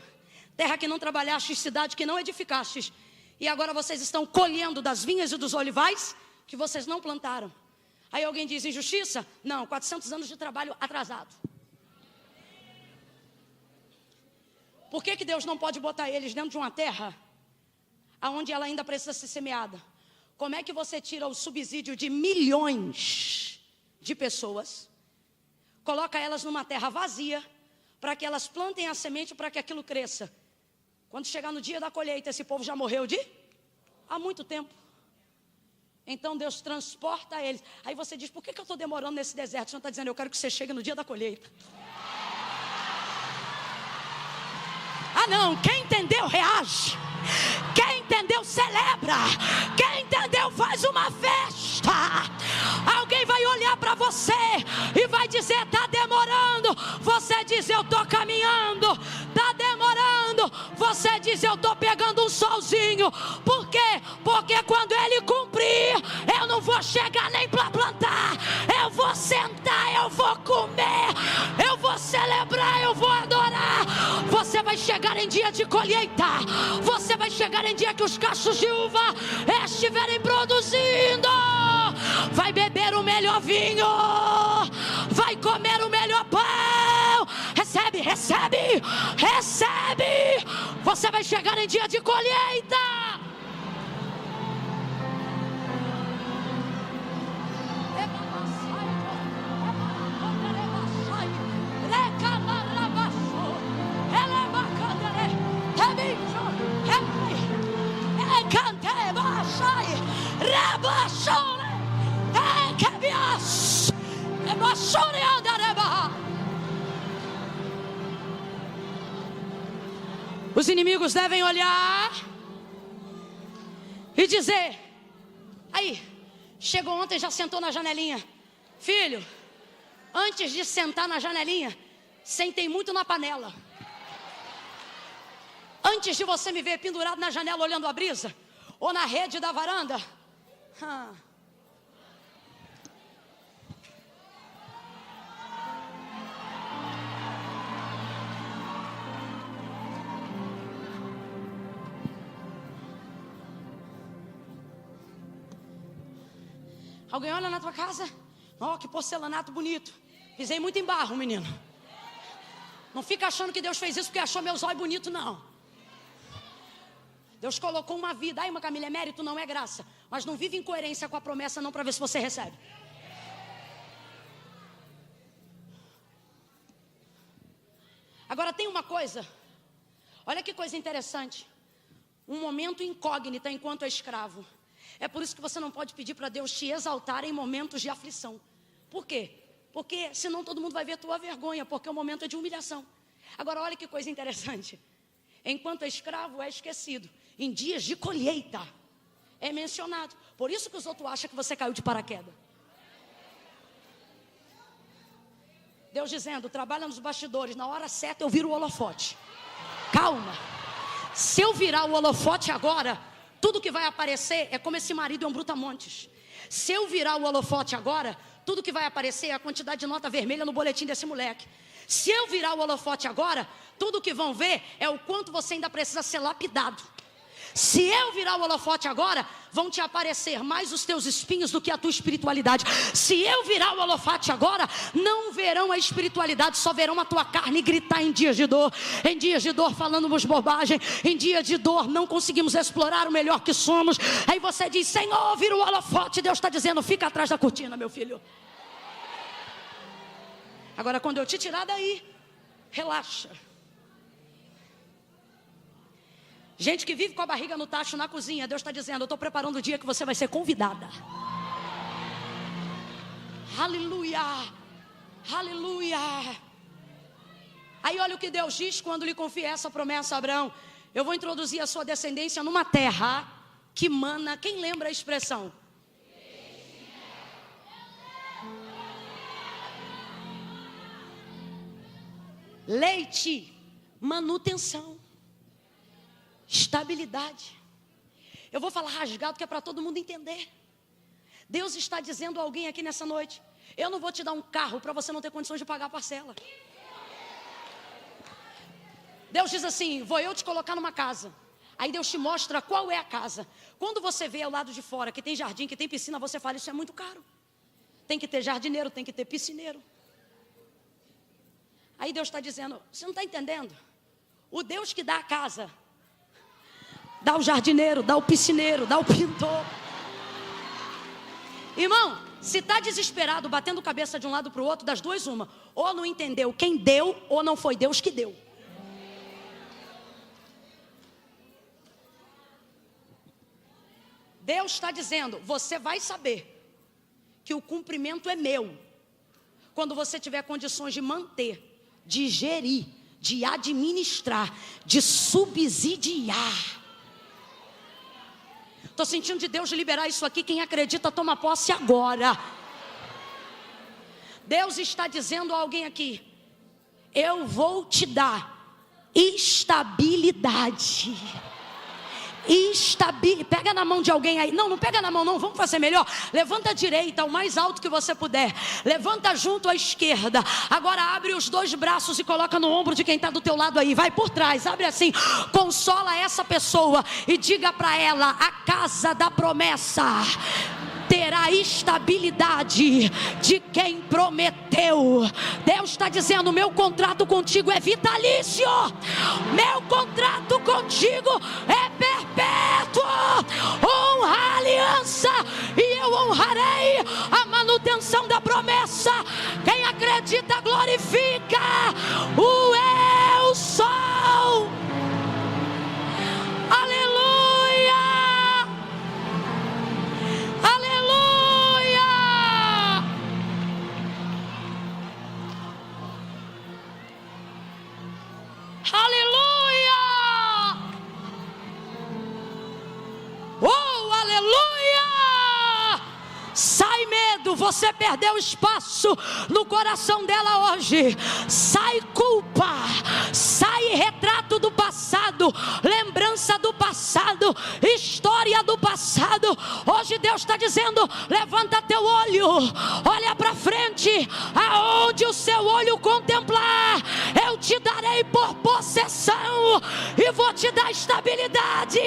terra que não trabalhastes, cidade que não edificastes. E agora vocês estão colhendo das vinhas e dos olivais que vocês não plantaram. Aí alguém diz: injustiça? Não, 400 anos de trabalho atrasado. Por que Deus não pode botar eles dentro de uma terra onde ela ainda precisa ser semeada? Como é que você tira o subsídio de milhões de pessoas, coloca elas numa terra vazia, para que elas plantem a semente, para que aquilo cresça? Quando chegar no dia da colheita, esse povo já morreu há muito tempo. Então Deus transporta eles. Aí você diz, por que eu estou demorando nesse deserto? O Senhor está dizendo, eu quero que você chegue no dia da colheita. Ah não, quem entendeu reage. Quem entendeu celebra. Quem entendeu faz uma festa. Alguém vai olhar para você e vai dizer, está demorando. Você diz, eu estou caminhando. Está demorando. Você diz, eu estou pegando um solzinho. Por quê? Porque quando ele cumprir, eu não vou chegar nem para plantar. Eu vou sentar, eu vou comer, eu vou celebrar, eu vou adorar. Você vai chegar em dia de colheita. Você vai chegar em dia que os cachos de uva estiverem produzindo. Vai beber o melhor vinho. Vai comer o melhor pão. Recebe, recebe, recebe. Você vai chegar em dia de colheita. Os inimigos devem olhar e dizer, aí, chegou ontem e já sentou na janelinha. Filho, antes de sentar na janelinha, sentei muito na panela. Antes de você me ver pendurado na janela olhando a brisa, ou na rede da varanda, alguém olha na tua casa, que porcelanato bonito. Pisei muito em barro, menino. Não fica achando que Deus fez isso porque achou meus olhos bonitos, não. Deus colocou uma vida. Ai, uma Camila, é mérito, não é graça. Mas não vive em coerência com a promessa não, para ver se você recebe. Agora tem uma coisa. Olha que coisa interessante. Um momento incógnito enquanto é escravo. É por isso que você não pode pedir para Deus te exaltar em momentos de aflição. Por quê? Porque senão todo mundo vai ver a tua vergonha, porque o momento é de humilhação. Agora olha que coisa interessante. Enquanto é escravo é esquecido. Em dias de colheita é mencionado. Por isso que os outros acham que você caiu de paraquedas. Deus dizendo, trabalha nos bastidores, na hora certa eu viro o holofote. Calma. Se eu virar o holofote agora, tudo que vai aparecer é como esse marido é um brutamontes. Se eu virar o holofote agora, tudo que vai aparecer é a quantidade de nota vermelha no boletim desse moleque. Se eu virar o holofote agora, tudo que vão ver é o quanto você ainda precisa ser lapidado. Se eu virar o holofote agora, vão te aparecer mais os teus espinhos do que a tua espiritualidade. Se eu virar o holofote agora, não verão a espiritualidade, só verão a tua carne gritar em dias de dor. Em dias de dor falamos bobagem. Em dias de dor não conseguimos explorar o melhor que somos. Aí você diz, Senhor, vira o holofote. Deus está dizendo, fica atrás da cortina, meu filho. Agora quando eu te tirar daí, relaxa. Gente que vive com a barriga no tacho na cozinha, Deus está dizendo, eu estou preparando o dia que você vai ser convidada. Aleluia, aleluia. Aí olha o que Deus diz quando lhe confia essa promessa a Abraão. Eu vou introduzir a sua descendência numa terra que mana, quem lembra a expressão? Leite, manutenção, estabilidade. Eu vou falar rasgado que é para todo mundo entender. Deus está dizendo a alguém aqui nessa noite, eu não vou te dar um carro para você não ter condições de pagar a parcela. Deus diz assim, vou eu te colocar numa casa. Aí Deus te mostra qual é a casa. Quando você vê ao lado de fora que tem jardim, que tem piscina, você fala, isso é muito caro. Tem que ter jardineiro, tem que ter piscineiro. Aí Deus está dizendo, você não está entendendo? O Deus que dá a casa, dá o jardineiro, dá o piscineiro, dá o pintor. Irmão, se está desesperado, batendo cabeça de um lado para o outro, das duas uma. Ou não entendeu quem deu, ou não foi Deus que deu. Deus está dizendo, você vai saber que o cumprimento é meu quando você tiver condições de manter, de gerir, de administrar, de subsidiar. Estou sentindo de Deus liberar isso aqui. Quem acredita, toma posse agora. Deus está dizendo a alguém aqui: eu vou te dar estabilidade. Pega na mão de alguém aí. Não pega na mão não, vamos fazer melhor. Levanta a direita, o mais alto que você puder. Levanta junto à esquerda. Agora abre os dois braços e coloca no ombro de quem está do teu lado aí. Vai por trás, abre assim. Consola essa pessoa e diga para ela: a casa da promessa terá estabilidade de quem prometeu. Deus está dizendo: meu contrato contigo é vitalício, meu contrato contigo é perpétuo. Honra a aliança e eu honrarei a manutenção da promessa. Quem acredita glorifica o eu sou. Aleluia, aleluia. Aleluia! Oh, aleluia! Sai medo, você perdeu espaço no coração dela hoje. Sai culpa, sai retrato do passado, lembrança do passado, história do passado. Hoje Deus está dizendo: levanta teu olho, olha para frente, aonde o seu olho contemplar, eu te darei por possessão e vou te dar estabilidade.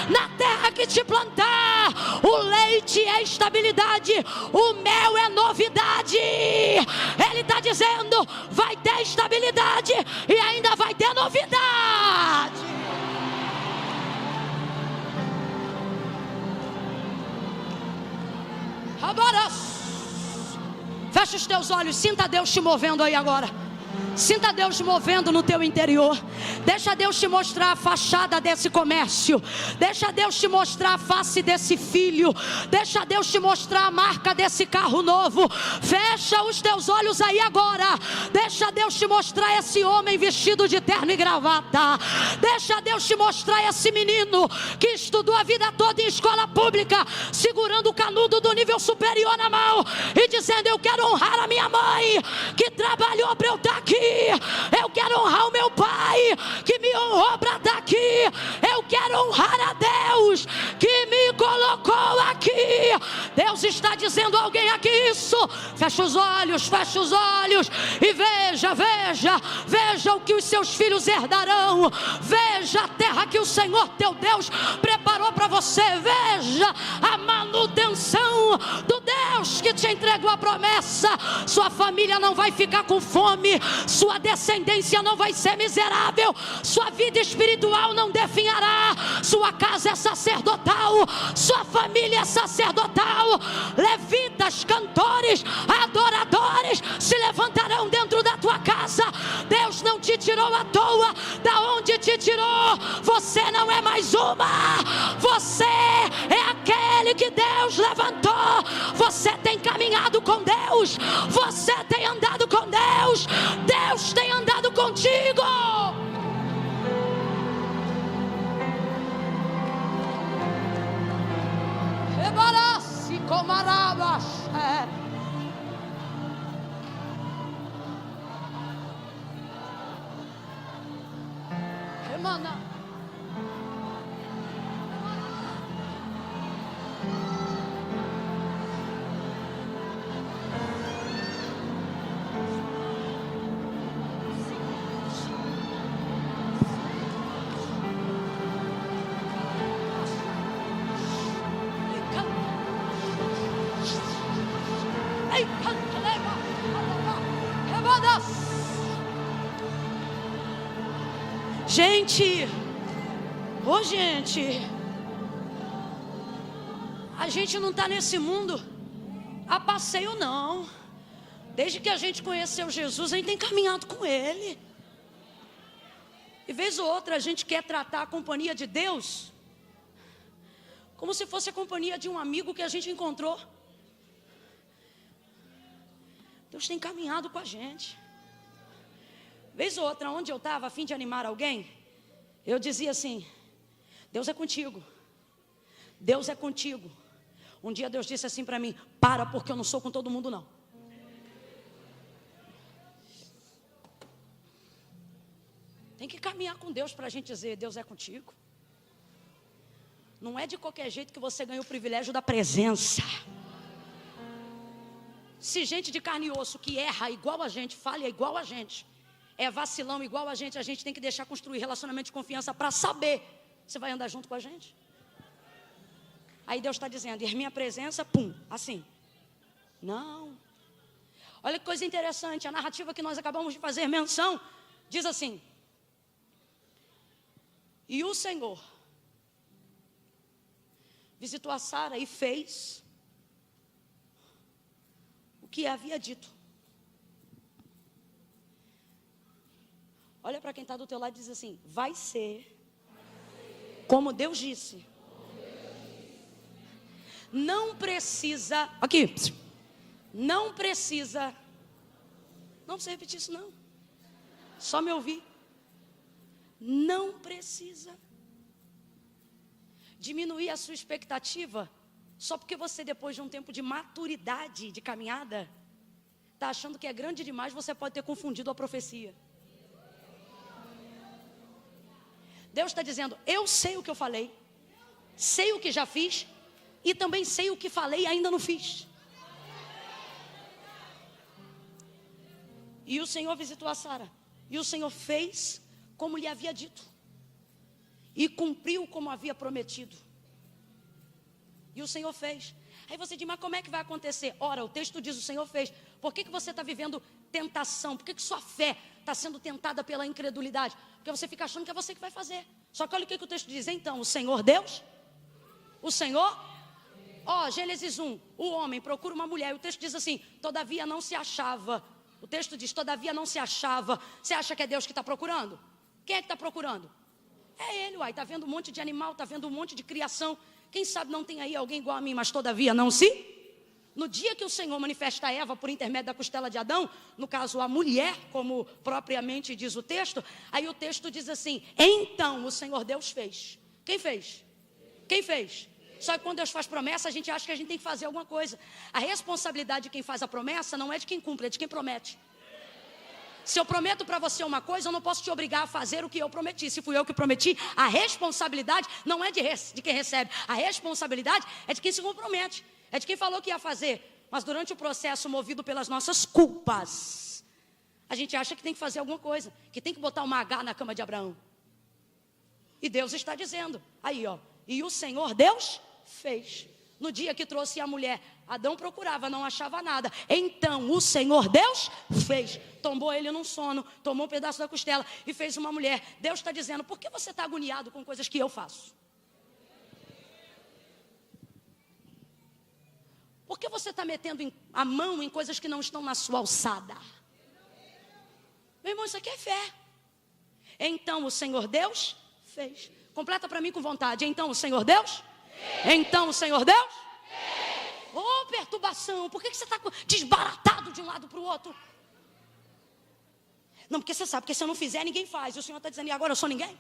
Na terra que te plantar, o leite é estabilidade, o mel é novidade. Ele está dizendo: vai ter estabilidade e ainda vai ter novidade. Agora, fecha os teus olhos, sinta Deus te movendo aí agora. Sinta Deus movendo no teu interior. Deixa Deus te mostrar a fachada desse comércio. Deixa Deus te mostrar a face desse filho. Deixa Deus te mostrar a marca desse carro novo. Fecha os teus olhos aí agora. Deixa Deus te mostrar esse homem vestido de terno e gravata. Deixa Deus te mostrar esse menino que estudou a vida toda em escola pública, segurando o canudo do nível superior na mão e dizendo: eu quero honrar a minha mãe que trabalhou para eu estar aqui. Eu quero honrar o meu pai que me honrou para estar aqui. Eu quero honrar a Deus que me colocou aqui. Deus está dizendo a alguém aqui isso. Fecha os olhos e veja o que os seus filhos herdarão. Veja a terra que o Senhor teu Deus preparou para você. Veja a manutenção do Deus que te entregou a promessa. Sua família não vai ficar com fome, sua descendência não vai ser miserável, sua vida espiritual não definhará, sua casa é sacerdotal, sua família é sacerdotal. Levitas, cantores, adoradores se levantarão dentro da tua casa. Deus não te tirou à toa. Da onde te tirou, você não é mais uma, você é aquele que Deus levantou. Você tem caminhado com Deus, você tem andado com Deus, Deus tem andado contigo. Ebarasi comarabas. Emana. Gente, a gente não está nesse mundo a passeio não. Desde que a gente conheceu Jesus, a gente tem caminhado com Ele. E vez ou outra a gente quer tratar a companhia de Deus como se fosse a companhia de um amigo que a gente encontrou. Deus tem caminhado com a gente. Vez ou outra, onde eu estava, a fim de animar alguém, eu dizia assim: Deus é contigo, Deus é contigo. Um dia Deus disse assim para mim: para, porque eu não sou com todo mundo não. Tem que caminhar com Deus para a gente dizer: Deus é contigo. Não é de qualquer jeito que você ganha o privilégio da presença. Se gente de carne e osso que erra igual a gente, falha igual a gente, é vacilão igual a gente tem que deixar construir relacionamento de confiança para saber se vai andar junto com a gente. Aí Deus está dizendo: e a minha presença, pum, assim. Não. Olha que coisa interessante, a narrativa que nós acabamos de fazer menção diz assim: e o Senhor visitou a Sara e fez o que havia dito. Olha para quem está do teu lado e diz assim: vai ser como Deus disse. Não precisa, aqui, não precisa, não precisa repetir isso não, só me ouvir. Não precisa diminuir a sua expectativa só porque você, depois de um tempo de maturidade, de caminhada, está achando que é grande demais. Você pode ter confundido a profecia. Deus está dizendo: eu sei o que eu falei, sei o que já fiz, e também sei o que falei e ainda não fiz. E o Senhor visitou a Sara, e o Senhor fez como lhe havia dito, e cumpriu como havia prometido. E o Senhor fez. Aí você diz: mas como é que vai acontecer? Ora, o texto diz: o Senhor fez. Por que você está vivendo tentação? Por que sua fé está sendo tentada pela incredulidade? Porque você fica achando que é você que vai fazer. Só que olha o que o texto diz. Então, o Senhor Deus, o Senhor, Gênesis 1, o homem procura uma mulher, e o texto diz assim: todavia não se achava. O texto diz: todavia não se achava. Você acha que é Deus que está procurando? Quem é que está procurando? É Ele, está vendo um monte de animal, está vendo um monte de criação. Quem sabe não tem aí alguém igual a mim, mas todavia não se... No dia que o Senhor manifesta a Eva por intermédio da costela de Adão, no caso a mulher, como propriamente diz o texto, aí o texto diz assim: então o Senhor Deus fez. Quem fez? Quem fez? Só que quando Deus faz promessa, a gente acha que a gente tem que fazer alguma coisa. A responsabilidade de quem faz a promessa não é de quem cumpre, é de quem promete. Se eu prometo para você uma coisa, eu não posso te obrigar a fazer o que eu prometi. Se fui eu que prometi, a responsabilidade não é de quem recebe. A responsabilidade é de quem se compromete. É de quem falou que ia fazer. Mas durante o processo, movido pelas nossas culpas, a gente acha que tem que fazer alguma coisa, que tem que botar uma H na cama de Abraão. E Deus está dizendo, aí e o Senhor Deus fez. No dia que trouxe a mulher, Adão procurava, não achava nada. Então o Senhor Deus fez. Tombou ele num sono, tomou um pedaço da costela e fez uma mulher. Deus está dizendo: por que você está agoniado com coisas que eu faço? Por que você está metendo a mão em coisas que não estão na sua alçada? Meu irmão, isso aqui é fé. Então o Senhor Deus fez. Completa para mim com vontade. Então o Senhor Deus fez. Então o Senhor Deus fez. Ô, perturbação, por que você está desbaratado de um lado para o outro? Não, porque você sabe que se eu não fizer, ninguém faz. E o Senhor está dizendo: e agora eu sou ninguém?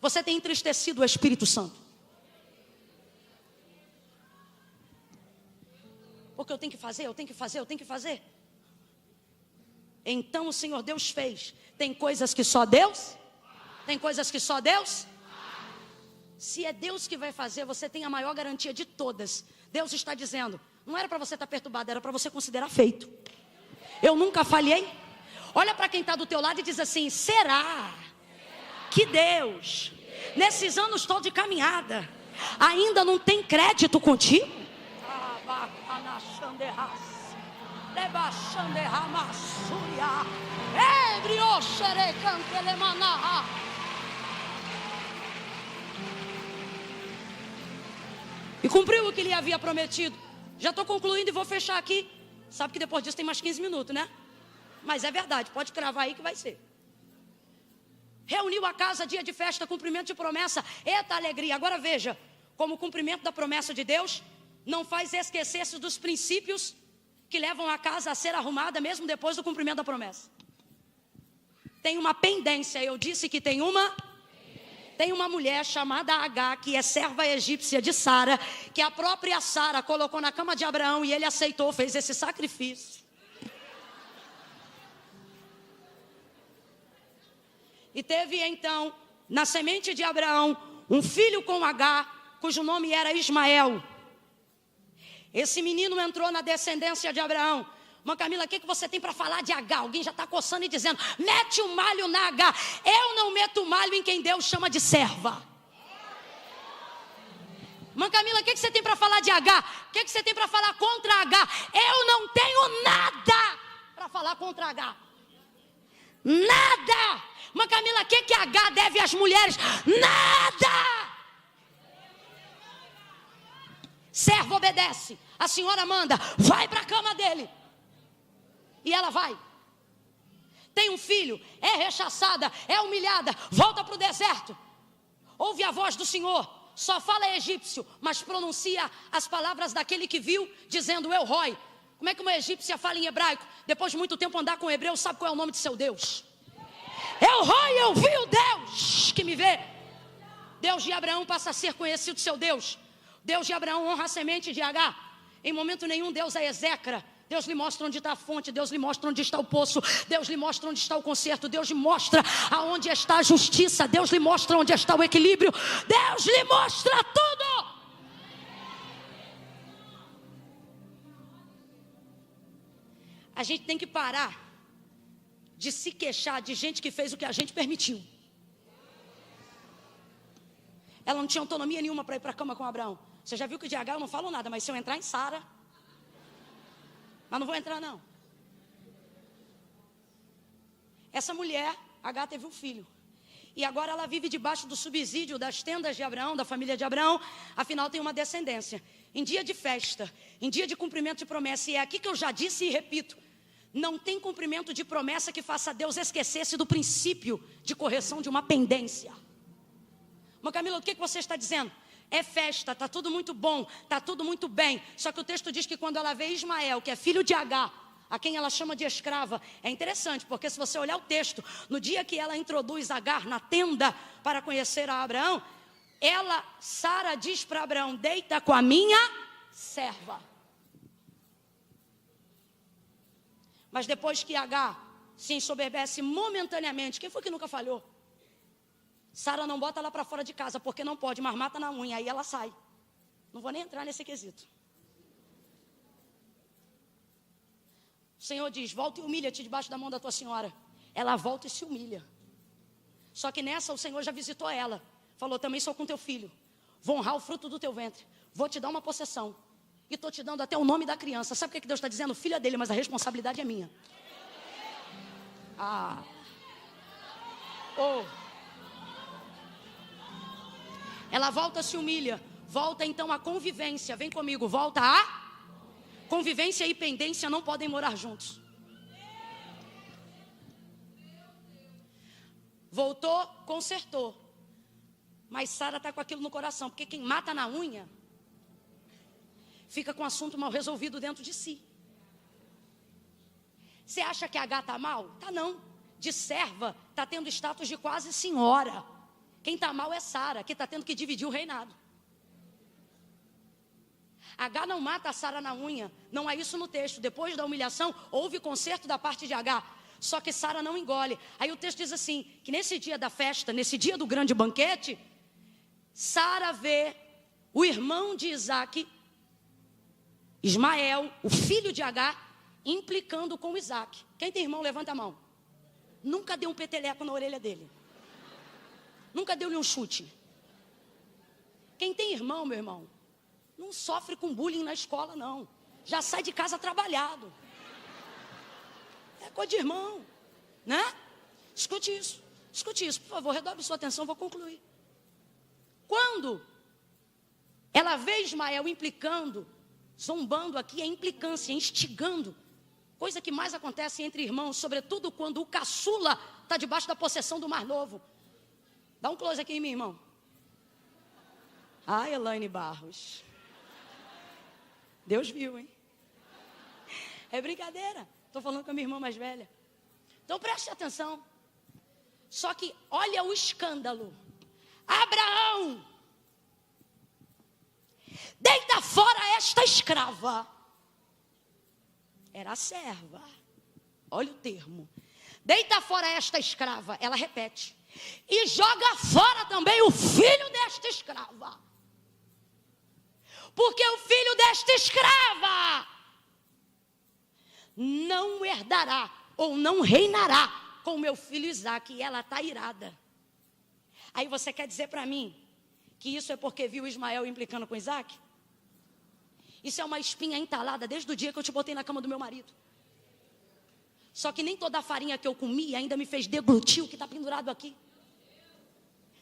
Você tem entristecido o Espírito Santo. Porque eu tenho que fazer, eu tenho que fazer, eu tenho que fazer. Então o Senhor Deus fez. Tem coisas que só Deus. Tem coisas que só Deus. Se é Deus que vai fazer, você tem a maior garantia de todas. Deus está dizendo: não era para você estar perturbado, era para você considerar feito. Eu nunca falhei. Olha para quem está do teu lado e diz assim: será que Deus, nesses anos todos de caminhada, ainda não tem crédito contigo? E cumpriu o que lhe havia prometido. Já estou concluindo e vou fechar aqui. Sabe que depois disso tem mais 15 minutos, né? Mas é verdade, pode cravar aí que vai ser. Reuniu a casa, dia de festa, cumprimento de promessa. Eita alegria. Agora veja, como o cumprimento da promessa de Deus não faz esquecer-se dos princípios que levam a casa a ser arrumada mesmo depois do cumprimento da promessa. Tem uma pendência, eu disse que tem uma mulher chamada Agar, que é serva egípcia de Sara, que a própria Sara colocou na cama de Abraão e ele aceitou, fez esse sacrifício. E teve então, na semente de Abraão, um filho com Agar, cujo nome era Ismael. Esse menino entrou na descendência de Abraão. Mãe Camila, o que você tem para falar de Agar? Alguém já está coçando e dizendo, mete o malho na Agar. Eu não meto o malho em quem Deus chama de serva. Mãe Camila, o que você tem para falar de Agar? O que você tem para falar contra Agar? Eu não tenho nada para falar contra Agar. Nada. Mãe Camila, o que Agar deve às mulheres? Nada. Servo obedece. A senhora manda, vai para a cama dele. E ela vai. Tem um filho, é rechaçada, é humilhada, volta para o deserto. Ouve a voz do Senhor, só fala egípcio, mas pronuncia as palavras daquele que viu, dizendo El Roi. Como é que uma egípcia fala em hebraico? Depois de muito tempo andar com o hebreu, sabe qual é o nome de seu Deus? El Roi, eu vi o Deus que me vê. Deus de Abraão passa a ser conhecido seu Deus. Deus de Abraão honra a semente de Agar. Em momento nenhum Deus a execra. Deus lhe mostra onde está a fonte, Deus lhe mostra onde está o poço, Deus lhe mostra onde está o conserto, Deus lhe mostra aonde está a justiça, Deus lhe mostra onde está o equilíbrio, Deus lhe mostra tudo. A gente tem que parar de se queixar de gente que fez o que a gente permitiu. Ela não tinha autonomia nenhuma para ir para a cama com Abraão. Você já viu que de Agar eu não falo nada, mas se eu entrar em Sara... Mas não vou entrar não. Essa mulher, Agar, teve um filho. E agora ela vive debaixo do subsídio das tendas de Abraão, da família de Abraão. Afinal tem uma descendência. Em dia de festa, em dia de cumprimento de promessa. E é aqui que eu já disse e repito. Não tem cumprimento de promessa que faça Deus esquecer-se do princípio de correção de uma pendência. Mas Camila, o que você está dizendo? É festa, está tudo muito bom, está tudo muito bem. Só que o texto diz que quando ela vê Ismael, que é filho de Agar, a quem ela chama de escrava, é interessante, porque se você olhar o texto, no dia que ela introduz Agar na tenda para conhecer a Abraão, Sara diz para Abraão, deita com a minha serva. Mas depois que Agar se ensoberbece momentaneamente, quem foi que nunca falhou? Sara não bota ela para fora de casa, porque não pode, mas mata na unha, aí ela sai. Não vou nem entrar nesse quesito. O Senhor diz, volta e humilha-te debaixo da mão da tua senhora. Ela volta e se humilha. Só que nessa o Senhor já visitou ela. Falou, também sou com teu filho. Vou honrar o fruto do teu ventre. Vou te dar uma possessão. E estou te dando até o nome da criança. Sabe o que Deus está dizendo? Filha dele, mas a responsabilidade é minha. Ela volta, se humilha. Volta então a convivência. Vem comigo, volta a... Convivência e pendência não podem morar juntos. Voltou, consertou. Mas Sara está com aquilo no coração. Porque quem mata na unha fica com o assunto mal resolvido dentro de si. Você acha que a Agar está mal? Tá não. De serva, está tendo status de quase senhora. Quem está mal é Sara, que está tendo que dividir o reinado. Agar não mata a Sara na unha. Não há isso no texto. Depois da humilhação, houve conserto da parte de Agar. Só que Sara não engole. Aí o texto diz assim, que nesse dia da festa, nesse dia do grande banquete, Sara vê o irmão de Isaac, Ismael, o filho de Agar, implicando com Isaac. Quem tem irmão, levanta a mão. Nunca deu um peteleco na orelha dele. Nunca deu-lhe um chute. Quem tem irmão, meu irmão, não sofre com bullying na escola, não. Já sai de casa trabalhado. É coisa de irmão, né? Escute isso, por favor, redobre sua atenção, vou concluir. Quando ela vê Ismael implicando, zombando aqui, é implicância, instigando. Coisa que mais acontece entre irmãos, sobretudo quando o caçula está debaixo da possessão do mais novo. Dá um close aqui em mim, irmão. Ai, Elaine Barros. Deus viu, hein? É brincadeira. Estou falando com a minha irmã mais velha. Então preste atenção. Só que olha o escândalo. Abraão, deita fora esta escrava. Era a serva. Olha o termo. Deita fora esta escrava. Ela repete. E joga fora também o filho desta escrava. Porque o filho desta escrava não herdará ou não reinará com o meu filho Isaque. E ela está irada. Aí você quer dizer para mim que isso é porque viu Ismael implicando com Isaque? Isso é uma espinha entalada desde o dia que eu te botei na cama do meu marido. Só que nem toda a farinha que eu comi ainda me fez deglutir o que está pendurado aqui.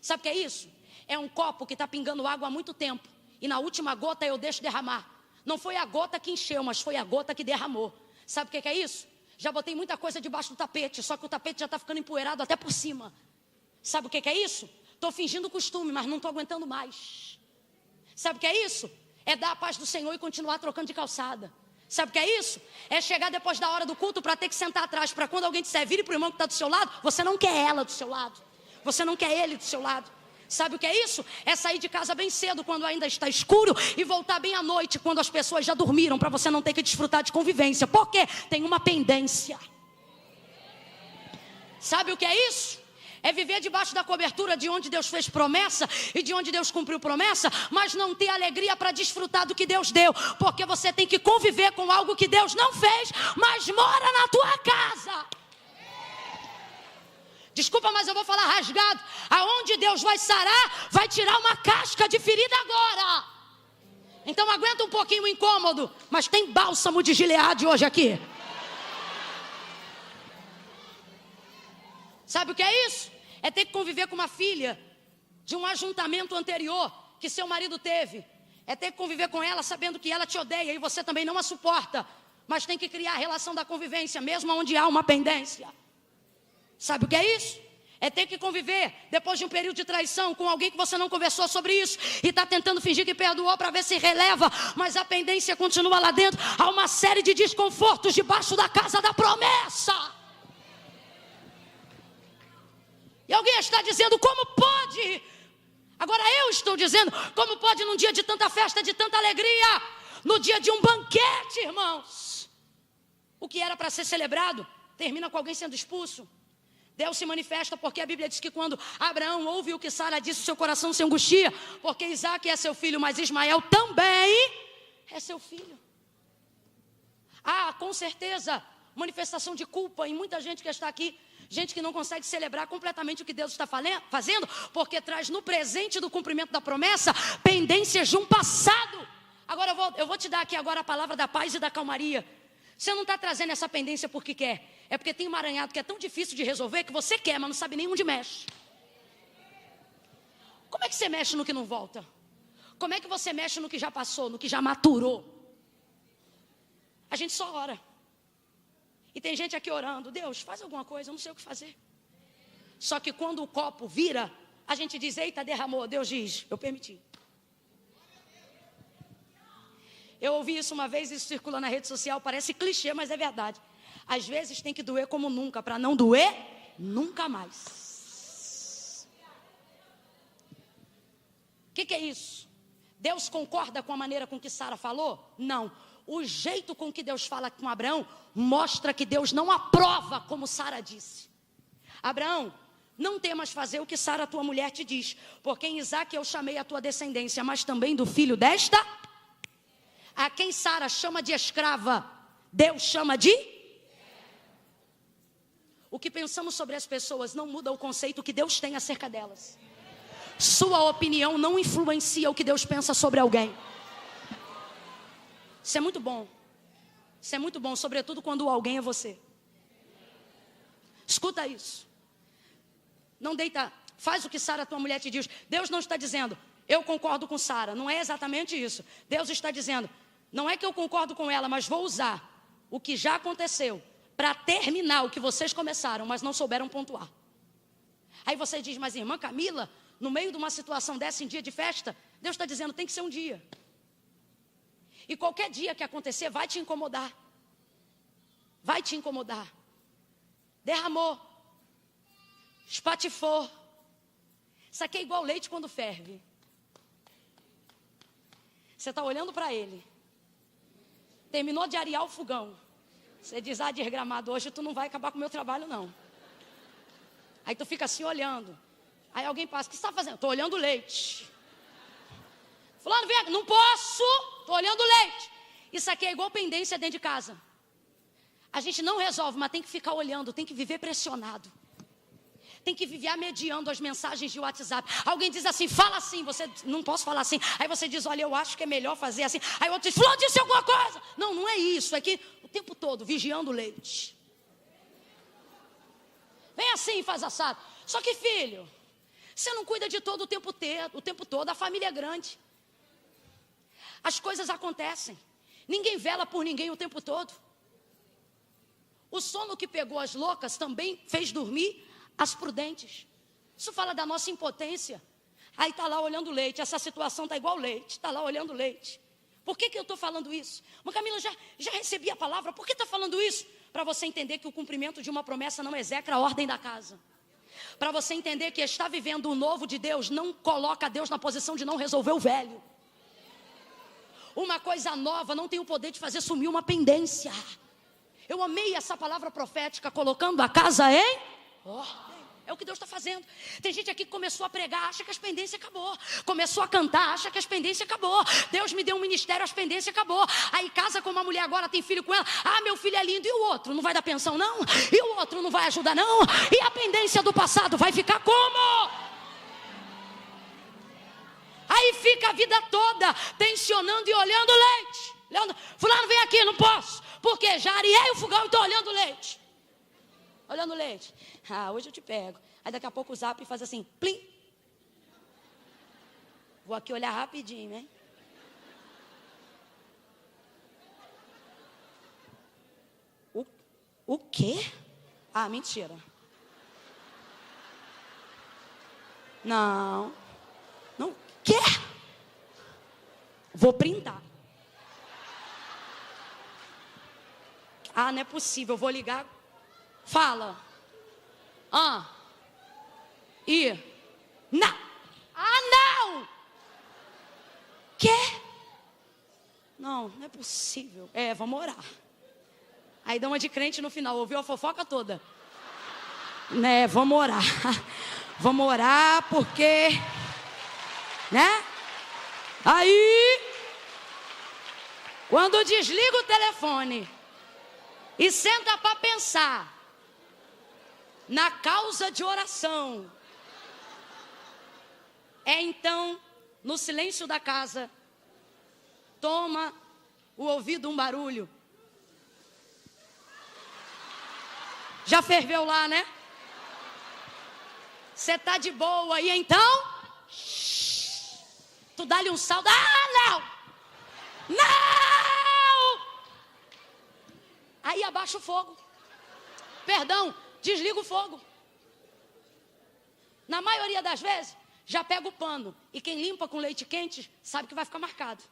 Sabe o que é isso? É um copo que está pingando água há muito tempo. E na última gota eu deixo derramar. Não foi a gota que encheu, mas foi a gota que derramou. Sabe o que é isso? Já botei muita coisa debaixo do tapete, só que o tapete já está ficando empoeirado até por cima. Sabe o que é isso? Estou fingindo costume, mas não estou aguentando mais. Sabe o que é isso? É dar a paz do Senhor e continuar trocando de calçada. Sabe o que é isso? É chegar depois da hora do culto para ter que sentar atrás, para quando alguém disser, vire para o irmão que está do seu lado, você não quer ela do seu lado. Você não quer ele do seu lado. Sabe o que é isso? É sair de casa bem cedo quando ainda está escuro e voltar bem à noite quando as pessoas já dormiram, para você não ter que desfrutar de convivência. Por quê? Tem uma pendência. Sabe o que é isso? É viver debaixo da cobertura de onde Deus fez promessa e de onde Deus cumpriu promessa, mas não ter alegria para desfrutar do que Deus deu, porque você tem que conviver com algo que Deus não fez, mas mora na tua casa. Desculpa, mas eu vou falar rasgado. Aonde Deus vai sarar, vai tirar uma casca de ferida agora. Então aguenta um pouquinho o incômodo, mas tem bálsamo de Gileade hoje aqui. Sabe o que é isso? É ter que conviver com uma filha de um ajuntamento anterior que seu marido teve. É ter que conviver com ela sabendo que ela te odeia e você também não a suporta. Mas tem que criar a relação da convivência, mesmo onde há uma pendência. Sabe o que é isso? É ter que conviver depois de um período de traição com alguém que você não conversou sobre isso e está tentando fingir que perdoou para ver se releva, mas a pendência continua lá dentro. Há uma série de desconfortos debaixo da casa da promessa. E alguém está dizendo, como pode? Agora eu estou dizendo, como pode num dia de tanta festa, de tanta alegria, no dia de um banquete, irmãos? O que era para ser celebrado, termina com alguém sendo expulso. Deus se manifesta porque a Bíblia diz que quando Abraão ouve o que Sara disse, o seu coração se angustia, porque Isaque é seu filho, mas Ismael também é seu filho. Com certeza, manifestação de culpa em muita gente que está aqui, gente que não consegue celebrar completamente o que Deus está fazendo, porque traz no presente do cumprimento da promessa, pendências de um passado. Agora eu vou te dar aqui agora a palavra da paz e da calmaria. Você não está trazendo essa pendência porque quer. É porque tem um emaranhado que é tão difícil de resolver que você quer, mas não sabe nem onde mexe. Como é que você mexe no que não volta? Como é que você mexe no que já passou, no que já maturou? A gente só ora. E tem gente aqui orando, Deus, faz alguma coisa, eu não sei o que fazer. Só que quando o copo vira, a gente diz, eita, derramou. Deus diz, eu permiti. Eu ouvi isso uma vez, isso circula na rede social, parece clichê, mas é verdade. Às vezes tem que doer como nunca, para não doer nunca mais. O que é isso? Deus concorda com a maneira com que Sara falou? Não. O jeito com que Deus fala com Abraão mostra que Deus não aprova como Sara disse. Abraão, não temas fazer o que Sara, tua mulher, te diz, porque em Isaque eu chamei a tua descendência, mas também do filho desta... A quem Sara chama de escrava, Deus chama de... O que pensamos sobre as pessoas não muda o conceito que Deus tem acerca delas. Sua opinião não influencia o que Deus pensa sobre alguém. Isso é muito bom. Isso é muito bom, sobretudo quando o alguém é você. Escuta isso. Não deita, faz o que Sara, tua mulher, te diz. Deus não está dizendo, eu concordo com Sara. Não é exatamente isso. Deus está dizendo, não é que eu concordo com ela, mas vou usar o que já aconteceu para terminar o que vocês começaram, mas não souberam pontuar. Aí você diz, mas irmã Camila, no meio de uma situação dessa, em dia de festa, Deus está dizendo, tem que ser um dia. E qualquer dia que acontecer, vai te incomodar. Vai te incomodar. Derramou. Espatifou. Isso aqui é igual leite quando ferve. Você está olhando para ele. Terminou de arear o fogão. Você diz, desgramado, hoje tu não vai acabar com o meu trabalho, não. Aí tu fica assim olhando. Aí alguém passa, o que você está fazendo? Estou olhando o leite. Fulano, vem aqui. Não posso, estou olhando o leite. Isso aqui é igual pendência dentro de casa. A gente não resolve, mas tem que ficar olhando, tem que viver pressionado. Tem que viver mediando as mensagens de WhatsApp. Alguém diz assim, fala assim, você não posso falar assim. Aí você diz, olha, eu acho que é melhor fazer assim. Aí outro diz, fulano disse alguma coisa. Não, não é isso, é que o tempo todo, vigiando o leite. Vem assim e faz assado. Só que filho, você não cuida de todo o tempo todo, a família é grande. As coisas acontecem. Ninguém vela por ninguém o tempo todo. O sono que pegou as loucas também fez dormir as prudentes. Isso fala da nossa impotência. Aí está lá olhando leite. Essa situação está igual leite. Está lá olhando leite. Por que eu estou falando isso? Mas Camila, já recebi a palavra. Por que está falando isso? Para você entender que o cumprimento de uma promessa não execra a ordem da casa. Para você entender que estar vivendo o novo de Deus não coloca Deus na posição de não resolver o velho. Uma coisa nova não tem o poder de fazer sumir uma pendência. Eu amei essa palavra profética, colocando a casa em ordem. É o que Deus está fazendo. Tem gente aqui que começou a pregar, acha que as pendências acabou. Começou a cantar, acha que as pendências acabou. Deus me deu um ministério, as pendências acabou. Aí casa com uma mulher agora, tem filho com ela. Meu filho é lindo. E o outro? Não vai dar pensão, não? E o outro não vai ajudar, não? E a pendência do passado vai ficar como? Aí fica a vida toda tensionando e olhando leite. Fulano, vem aqui, não posso. Porque já areei o fogão e estou olhando leite. Olhando leite. Hoje eu te pego. Aí daqui a pouco o zap faz assim, plim. Vou aqui olhar rapidinho, né? O quê? Mentira. Não. Não. Quê? Vou printar. Não é possível. Vou ligar. Fala. Não. Não. Quê? Não é possível. Vamos orar. Aí dá uma de crente no final. Ouviu a fofoca toda? Né, vamos orar. Vamos orar porque... Né? Aí... Quando desliga o telefone... E senta para pensar na causa de oração. Então, no silêncio da casa, toma o ouvido um barulho. Já ferveu lá, né? Você tá de boa e então? Tu dá-lhe um salto. Não! Não! Aí abaixa o fogo. Perdão, desliga o fogo. Na maioria das vezes, já pega o pano. E quem limpa com leite quente, sabe que vai ficar marcado.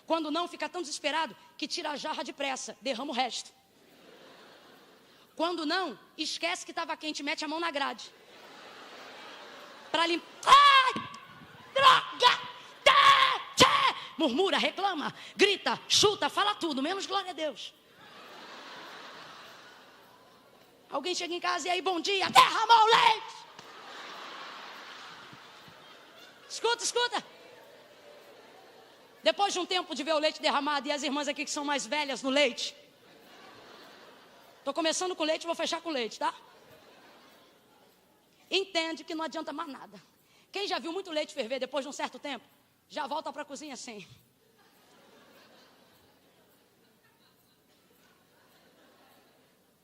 Quando não, fica tão desesperado que tira a jarra depressa, derrama o resto. Quando não, esquece que estava quente, mete a mão na grade. Para limpar. Ai! Droga! Murmura, reclama, grita, chuta, fala tudo, menos glória a Deus. Alguém chega em casa e aí, bom dia, derramou o leite. Escuta. Depois de um tempo de ver o leite derramado, e as irmãs aqui que são mais velhas no leite. Estou começando com leite, vou fechar com leite, tá? Entende que não adianta mais nada. Quem já viu muito leite ferver depois de um certo tempo, já volta para a cozinha assim.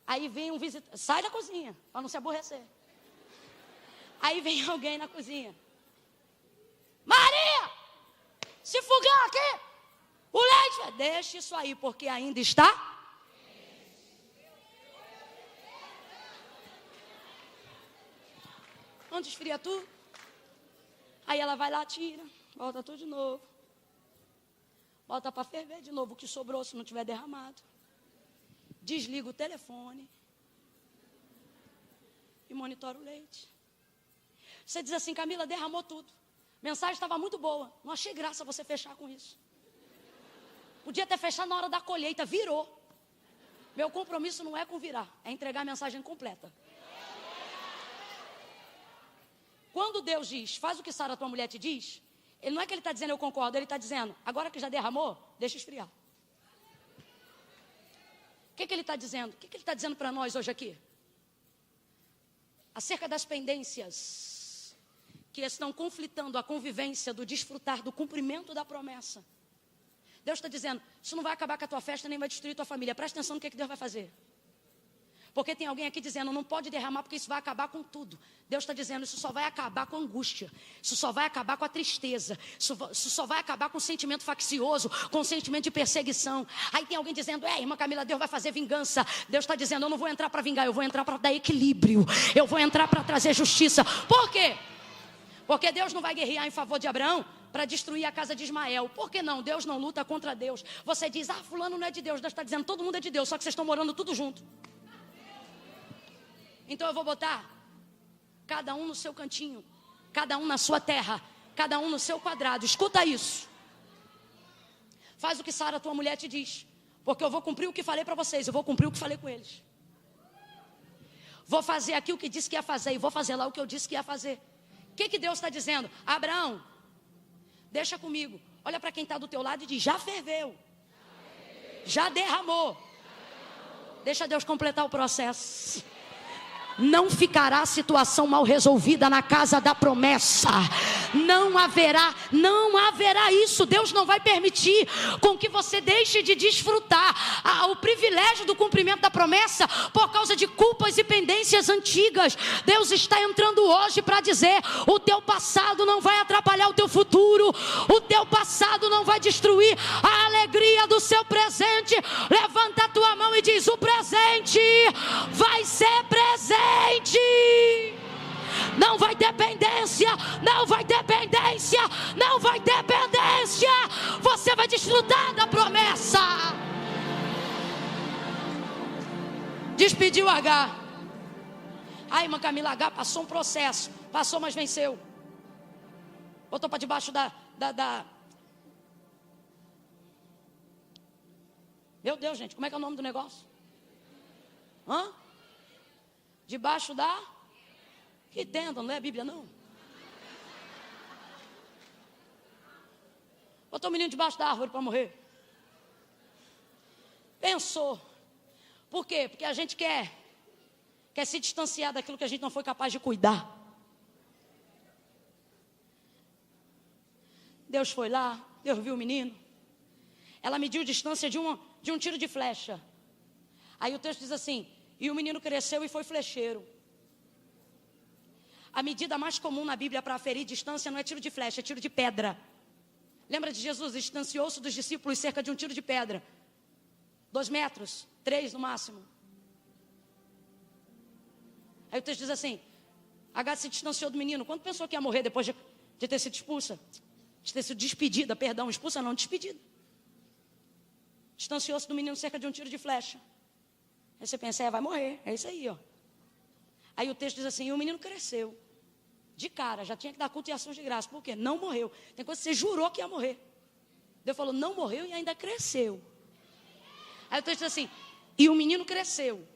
Aí vem um visitante, sai da cozinha, para não se aborrecer. Aí vem alguém na cozinha. Maria, se fogão aqui, o leite, deixa isso aí, porque ainda está. Onde esfria tudo. Aí ela vai lá, tira, volta tudo de novo. Bota para ferver de novo o que sobrou, se não tiver derramado. Desliga o telefone. E monitora o leite. Você diz assim, Camila, derramou tudo. Mensagem estava muito boa. Não achei graça você fechar com isso. Podia ter fechado na hora da colheita, virou. Meu compromisso não é com virar, é entregar a mensagem completa. Quando Deus diz, faz o que Sara, tua mulher, te diz, ele não é que ele está dizendo eu concordo, ele está dizendo, agora que já derramou, deixa esfriar. O que ele está dizendo? O que ele está dizendo para nós hoje aqui? Acerca das pendências que estão conflitando a convivência do desfrutar do cumprimento da promessa. Deus está dizendo, isso não vai acabar com a tua festa, nem vai destruir tua família. Presta atenção no que Deus vai fazer. Porque tem alguém aqui dizendo, não pode derramar porque isso vai acabar com tudo. Deus está dizendo, isso só vai acabar com a angústia. Isso só vai acabar com a tristeza. Isso só vai acabar com o sentimento faccioso, com o sentimento de perseguição. Aí tem alguém dizendo, irmã Camila, Deus vai fazer vingança. Deus está dizendo, eu não vou entrar para vingar, eu vou entrar para dar equilíbrio. Eu vou entrar para trazer justiça. Por quê? Porque Deus não vai guerrear em favor de Abraão para destruir a casa de Ismael. Por que não? Deus não luta contra Deus. Você diz, fulano não é de Deus. Deus está dizendo, todo mundo é de Deus, só que vocês estão morando tudo junto. Então eu vou botar cada um no seu cantinho, cada um na sua terra, cada um no seu quadrado. Escuta isso. Faz o que Sara, tua mulher, te diz. Porque eu vou cumprir o que falei para vocês, eu vou cumprir o que falei com eles. Vou fazer aqui o que disse que ia fazer e vou fazer lá o que eu disse que ia fazer. O que Deus está dizendo? Abraão, deixa comigo. Olha para quem está do teu lado e diz, já ferveu. Já derramou. Deixa Deus completar o processo. Não ficará situação mal resolvida na casa da promessa. Não haverá isso. Deus não vai permitir com que você deixe de desfrutar o privilégio do cumprimento da promessa por causa de culpas e pendências antigas. Deus está entrando hoje para dizer, o teu passado não vai atrapalhar o teu futuro. O teu passado não vai destruir a alegria do seu presente. Levanta a tua mão e diz, o presente vai ser presente. Não vai dependência, não vai dependência, não vai dependência. Você vai desfrutar da promessa. Despediu H. Irmã Camila, H passou um processo, passou, mas venceu. Botou para debaixo da... Meu Deus, gente, como é que é o nome do negócio? Debaixo da... Que tenda, não é a Bíblia não? Botou o menino debaixo da árvore para morrer. Pensou. Por quê? Porque a gente quer se distanciar daquilo que a gente não foi capaz de cuidar. Deus foi lá, Deus viu o menino. Ela mediu a distância de um tiro de flecha. Aí o texto diz assim, e o menino cresceu e foi flecheiro. A medida mais comum na Bíblia para aferir distância não é tiro de flecha, é tiro de pedra. Lembra de Jesus? Distanciou-se dos discípulos cerca de um tiro de pedra. 2 metros, 3 no máximo. Aí o texto diz assim, H se distanciou do menino. Quando pensou que ia morrer depois de ter sido expulsa? De ter sido despedida, perdão, expulsa não, despedida. Distanciou-se do menino cerca de um tiro de flecha. Aí você pensa, vai morrer, é isso aí, ó. Aí o texto diz assim, e o menino cresceu. De cara, já tinha que dar culto e ações de graça. Por quê? Não morreu. Tem coisa que você jurou que ia morrer. Deus falou, não morreu e ainda cresceu. Aí o texto diz assim, e o menino cresceu.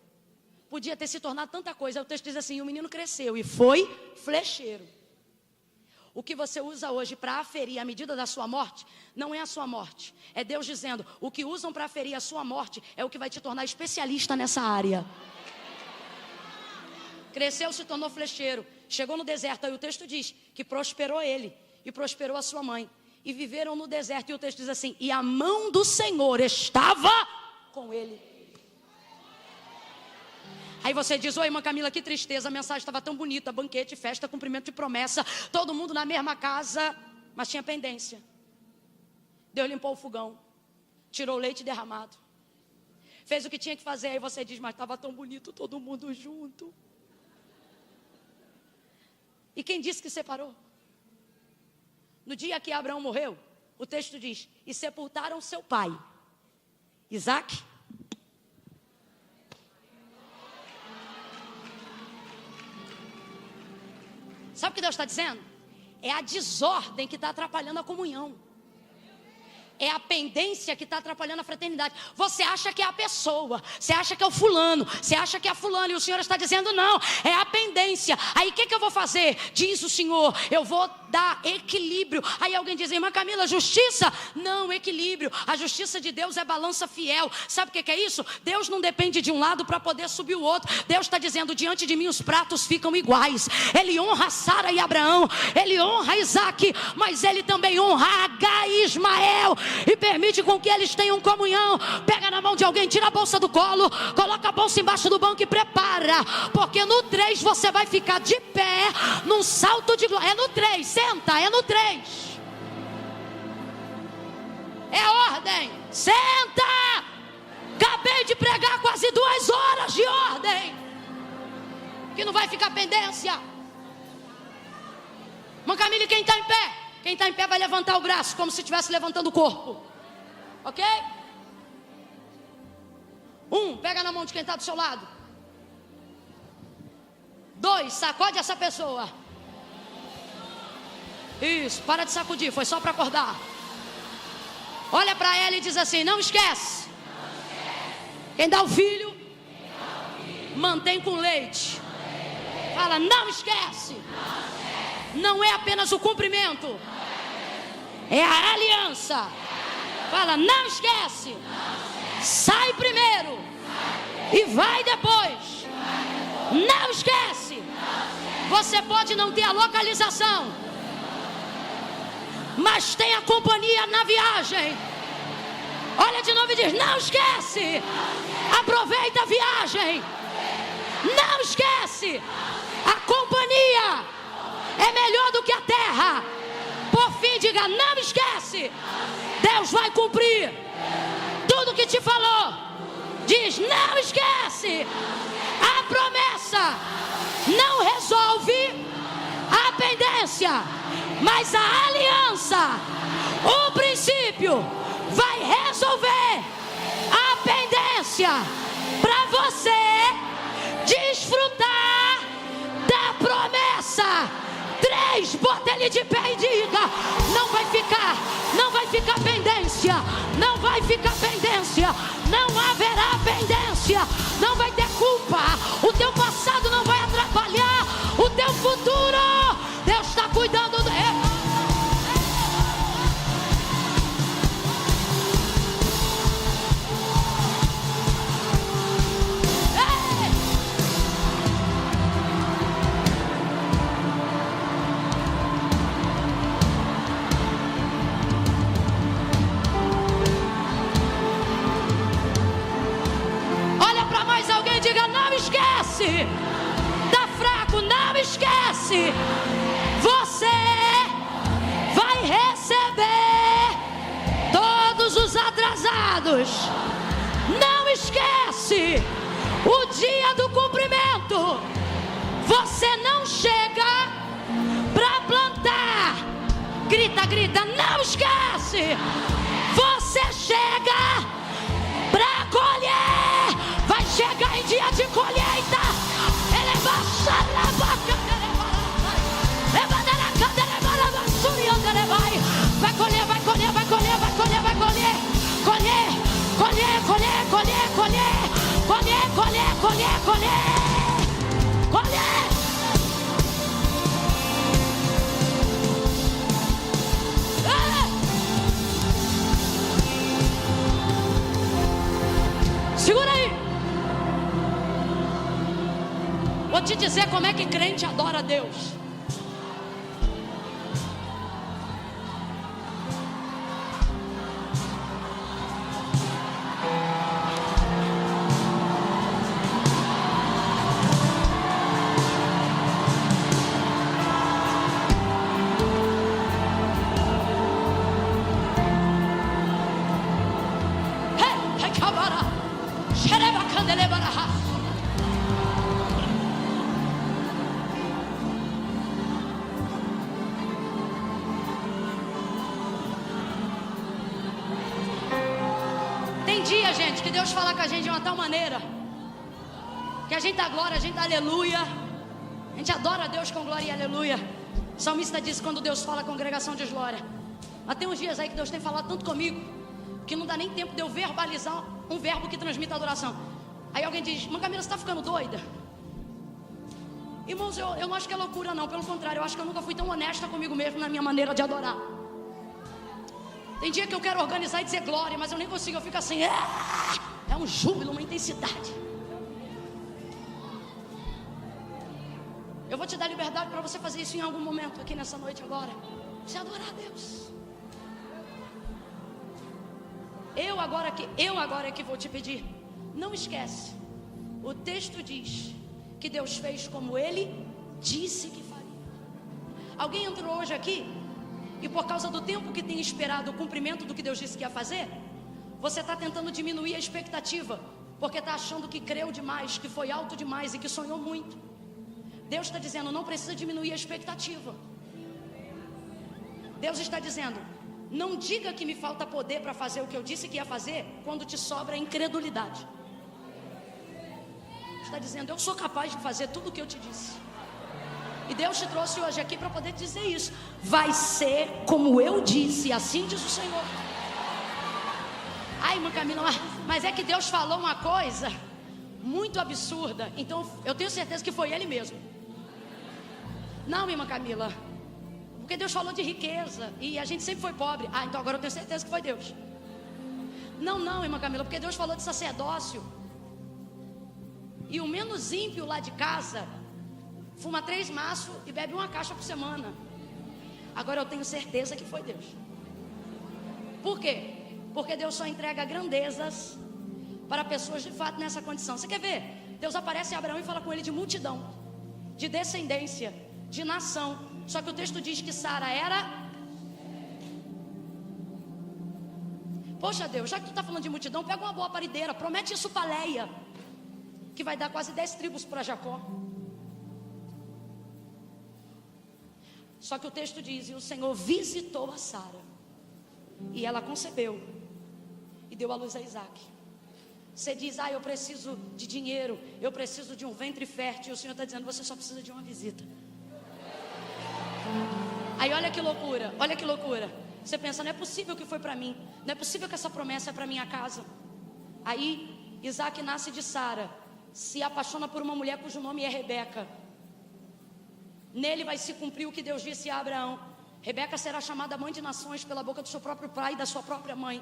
Podia ter se tornado tanta coisa. Aí o texto diz assim, e o menino cresceu e foi flecheiro. O que você usa hoje para aferir a medida da sua morte, não é a sua morte. É Deus dizendo, o que usam para aferir a sua morte é o que vai te tornar especialista nessa área. Cresceu, se tornou flecheiro. Chegou no deserto, aí o texto diz que prosperou ele e prosperou a sua mãe. E viveram no deserto, e o texto diz assim, e a mão do Senhor estava com ele. Aí você diz, oi irmã Camila, que tristeza, a mensagem estava tão bonita, banquete, festa, cumprimento de promessa, todo mundo na mesma casa, mas tinha pendência. Deus limpou o fogão, tirou o leite derramado, fez o que tinha que fazer. Aí você diz, mas estava tão bonito, todo mundo junto. E quem disse que separou? No dia que Abraão morreu, o texto diz: e sepultaram seu pai, Isaque. Sabe o que Deus está dizendo? É a desordem que está atrapalhando a comunhão. É a pendência que está atrapalhando a fraternidade. Você acha que é a pessoa, você acha que é o fulano, você acha que é a fulana, e o Senhor está dizendo não, é a pendência. Aí o que eu vou fazer? Diz o Senhor, eu vou dar equilíbrio. Aí alguém diz: irmã Camila, justiça? Não, equilíbrio. A justiça de Deus é balança fiel. Sabe o que é isso? Deus não depende de um lado para poder subir o outro. Deus está dizendo: diante de mim os pratos ficam iguais. Ele honra Sara e Abraão, ele honra Isaque, mas ele também honra Agar e Ismael, e permite com que eles tenham comunhão. Pega na mão de alguém, tira a bolsa do colo, coloca a bolsa embaixo do banco e prepara, porque no 3 você vai ficar de pé num salto de glória. É no 3, senta, é no 3. É ordem, senta. Acabei de pregar quase 2 horas de ordem, que não vai ficar pendência. Irmã Camila, quem está em pé? Quem está em pé vai levantar o braço, como se estivesse levantando o corpo. Ok? 1, pega na mão de quem está do seu lado. 2, sacode essa pessoa. Isso, para de sacudir, foi só para acordar. Olha para ela e diz assim: não esquece. Quem dá o filho, mantém com leite. Fala: não esquece. Não é apenas o cumprimento, é a aliança. Fala: não esquece. Sai primeiro e vai depois. Não esquece. Você pode não ter a localização, mas tem a companhia na viagem. Olha de novo e diz: não esquece. Aproveita a viagem. Não esquece. A companhia é melhor do que a terra. Por fim, diga: não esquece. Deus vai cumprir tudo que te falou. Diz: não esquece. A promessa não resolve a pendência, mas a aliança, o princípio, vai resolver a pendência para você desfrutar da promessa. 3, bota ele de pé e diga: não vai ficar pendência, não vai ficar pendência, não haverá pendência, não vai ter culpa, o teu passado não vai atrapalhar o teu futuro. Deus está cuidando do... Diga: não esquece. Tá fraco, não esquece. Você vai receber todos os atrasados. Não esquece. O dia do cumprimento. Você não chega para plantar. Grita, grita: não esquece. Você chega para colher. Vai chegar em dia de colheita. Ele vai colher, vai colher, vai colher, vai colher, vai colher. Colher, colher, colher, colher, colher. Colher, colher, colher, colher. Colher. Segura aí. Vou te dizer como é que crente adora a Deus. Gente, que Deus fala com a gente de uma tal maneira que a gente dá glória, a gente dá aleluia. A gente adora a Deus com glória e aleluia. O salmista diz: quando Deus fala, a congregação diz glória. Mas tem uns dias aí que Deus tem falado tanto comigo que não dá nem tempo de eu verbalizar um verbo que transmite adoração. Aí alguém diz: Irmã Camila, você está ficando doida? Irmãos, eu não acho que é loucura não. Pelo contrário, eu acho que eu nunca fui tão honesta comigo mesmo na minha maneira de adorar. Tem dia que eu quero organizar e dizer glória, mas eu nem consigo, eu fico assim, é um júbilo, uma intensidade. Eu vou te dar liberdade para você fazer isso em algum momento aqui nessa noite agora. Você adorar a Deus. Eu agora é que vou te pedir. Não esquece. O texto diz que Deus fez como Ele disse que faria. Alguém entrou hoje aqui e por causa do tempo que tem esperado o cumprimento do que Deus disse que ia fazer, você está tentando diminuir a expectativa, porque está achando que creu demais, que foi alto demais e que sonhou muito. Deus está dizendo: não precisa diminuir a expectativa. Deus está dizendo: não diga que me falta poder para fazer o que eu disse que ia fazer, quando te sobra incredulidade. Está dizendo: eu sou capaz de fazer tudo o que eu te disse. E Deus te trouxe hoje aqui para poder dizer isso. Vai ser como eu disse, assim diz o Senhor. Ai, irmã Camila, mas é que Deus falou uma coisa muito absurda. Então eu tenho certeza que foi Ele mesmo. Não, irmã Camila, porque Deus falou de riqueza e a gente sempre foi pobre. Ah, então agora eu tenho certeza que foi Deus. Não, irmã Camila, porque Deus falou de sacerdócio. E o menos ímpio lá de casa fuma 3 maços e bebe 1 caixa por semana. Agora eu tenho certeza que foi Deus. Por quê? Porque Deus só entrega grandezas para pessoas de fato nessa condição. Você quer ver? Deus aparece a Abraão e fala com ele de multidão, de descendência, de nação. Só que o texto diz que Sara era... Poxa Deus, já que tu está falando de multidão, pega uma boa parideira, promete isso para Leia, que vai dar quase 10 tribos para Jacó. Só que o texto diz: e o Senhor visitou a Sara, e ela concebeu e deu à luz a Isaac. Você diz: eu preciso de dinheiro, eu preciso de um ventre fértil. E o Senhor está dizendo: você só precisa de uma visita. Aí olha que loucura, olha que loucura. Você pensa: não é possível que foi para mim, não é possível que essa promessa é para minha casa. Aí Isaac nasce de Sara, se apaixona por uma mulher cujo nome é Rebeca. Nele vai se cumprir o que Deus disse a Abraão: Rebeca será chamada mãe de nações pela boca do seu próprio pai e da sua própria mãe.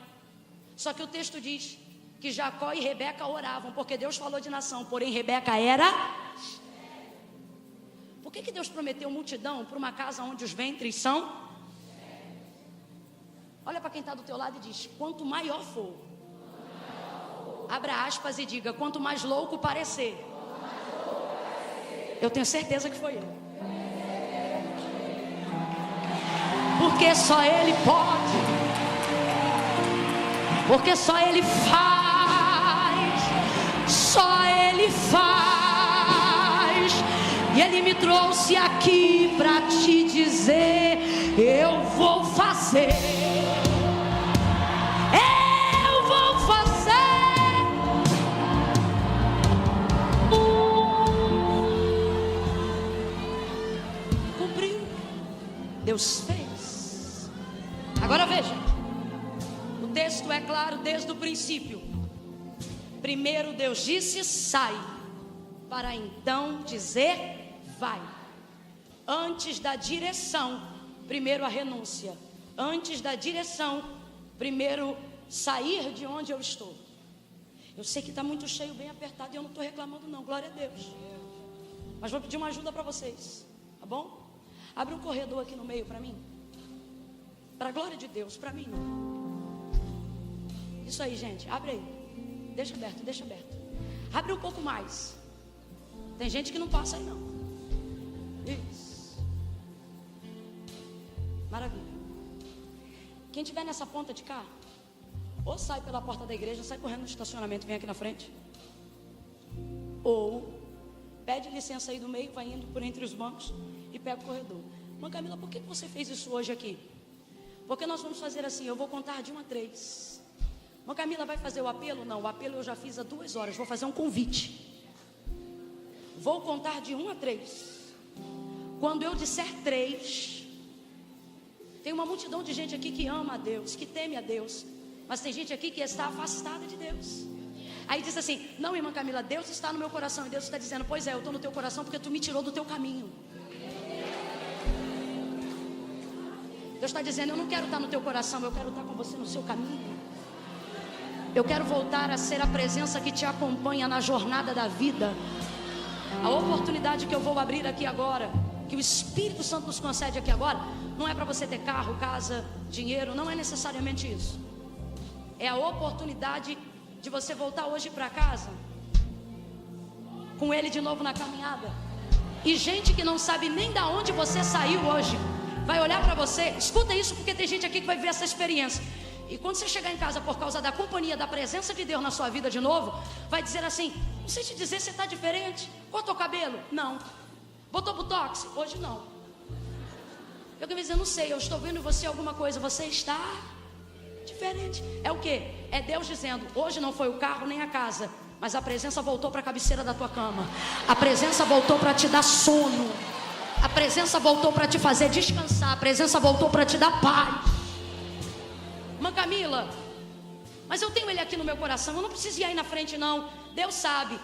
Só que o texto diz que Jacó e Rebeca oravam, porque Deus falou de nação, porém Rebeca era... Por que Deus prometeu multidão para uma casa onde os ventres são? Olha para quem está do teu lado e diz: quanto maior for, abra aspas e diga: quanto mais louco parecer, eu tenho certeza que foi ele. Porque só Ele pode, porque só Ele faz, só Ele faz. E Ele me trouxe aqui para te dizer: eu vou fazer, eu vou fazer. Cumpriu, Deus fez. Agora veja, o texto é claro desde o princípio. Primeiro Deus disse: sai, para então dizer: vai. Antes da direção, primeiro a renúncia. Antes da direção, primeiro sair de onde eu estou. Eu sei que está muito cheio, bem apertado, e eu não estou reclamando não, glória a Deus. Mas vou pedir uma ajuda para vocês, tá bom? Abre um corredor aqui no meio para mim. Para a glória de Deus, para mim não. Isso aí, gente, abre aí. Deixa aberto, deixa aberto. Abre um pouco mais. Tem gente que não passa aí não. Isso. Maravilha. Quem estiver nessa ponta de cá, ou sai pela porta da igreja, sai correndo no estacionamento, vem aqui na frente. Ou pede licença aí do meio, vai indo por entre os bancos e pega o corredor. Irmã Camila, por que você fez isso hoje aqui? Porque nós vamos fazer assim: eu vou contar de 1 a 3. Irmã Camila, vai fazer o apelo? Não, o apelo eu já fiz há 2 horas. Vou fazer um convite. Vou contar de 1 a 3. Quando eu disser 3, tem uma multidão de gente aqui que ama a Deus, que teme a Deus, mas tem gente aqui que está afastada de Deus. Aí diz assim: não, irmã Camila, Deus está no meu coração. E Deus está dizendo: pois é, eu estou no teu coração porque tu me tirou do teu caminho. Deus está dizendo: eu não quero estar no teu coração, eu quero estar com você no seu caminho. Eu quero voltar a ser a presença que te acompanha na jornada da vida. A oportunidade que eu vou abrir aqui agora, que o Espírito Santo nos concede aqui agora, não é para você ter carro, casa, dinheiro, não é necessariamente isso. É a oportunidade de você voltar hoje para casa com Ele de novo na caminhada. E gente que não sabe nem da onde você saiu hoje vai olhar para você. Escuta isso, porque tem gente aqui que vai ver essa experiência. E quando você chegar em casa por causa da companhia, da presença de Deus na sua vida de novo, vai dizer assim: não sei te dizer, você está diferente. Cortou o cabelo? Não. Botou botox? Hoje não. Eu quero dizer, não sei, eu estou vendo em você alguma coisa. Você está diferente. É o que? É Deus dizendo: hoje não foi o carro nem a casa, mas a presença voltou para a cabeceira da tua cama. A presença voltou para te dar sono. A presença voltou para te fazer descansar. A presença voltou para te dar paz. Irmã Camila, mas eu tenho Ele aqui no meu coração, eu não preciso ir aí na frente não. Deus sabe,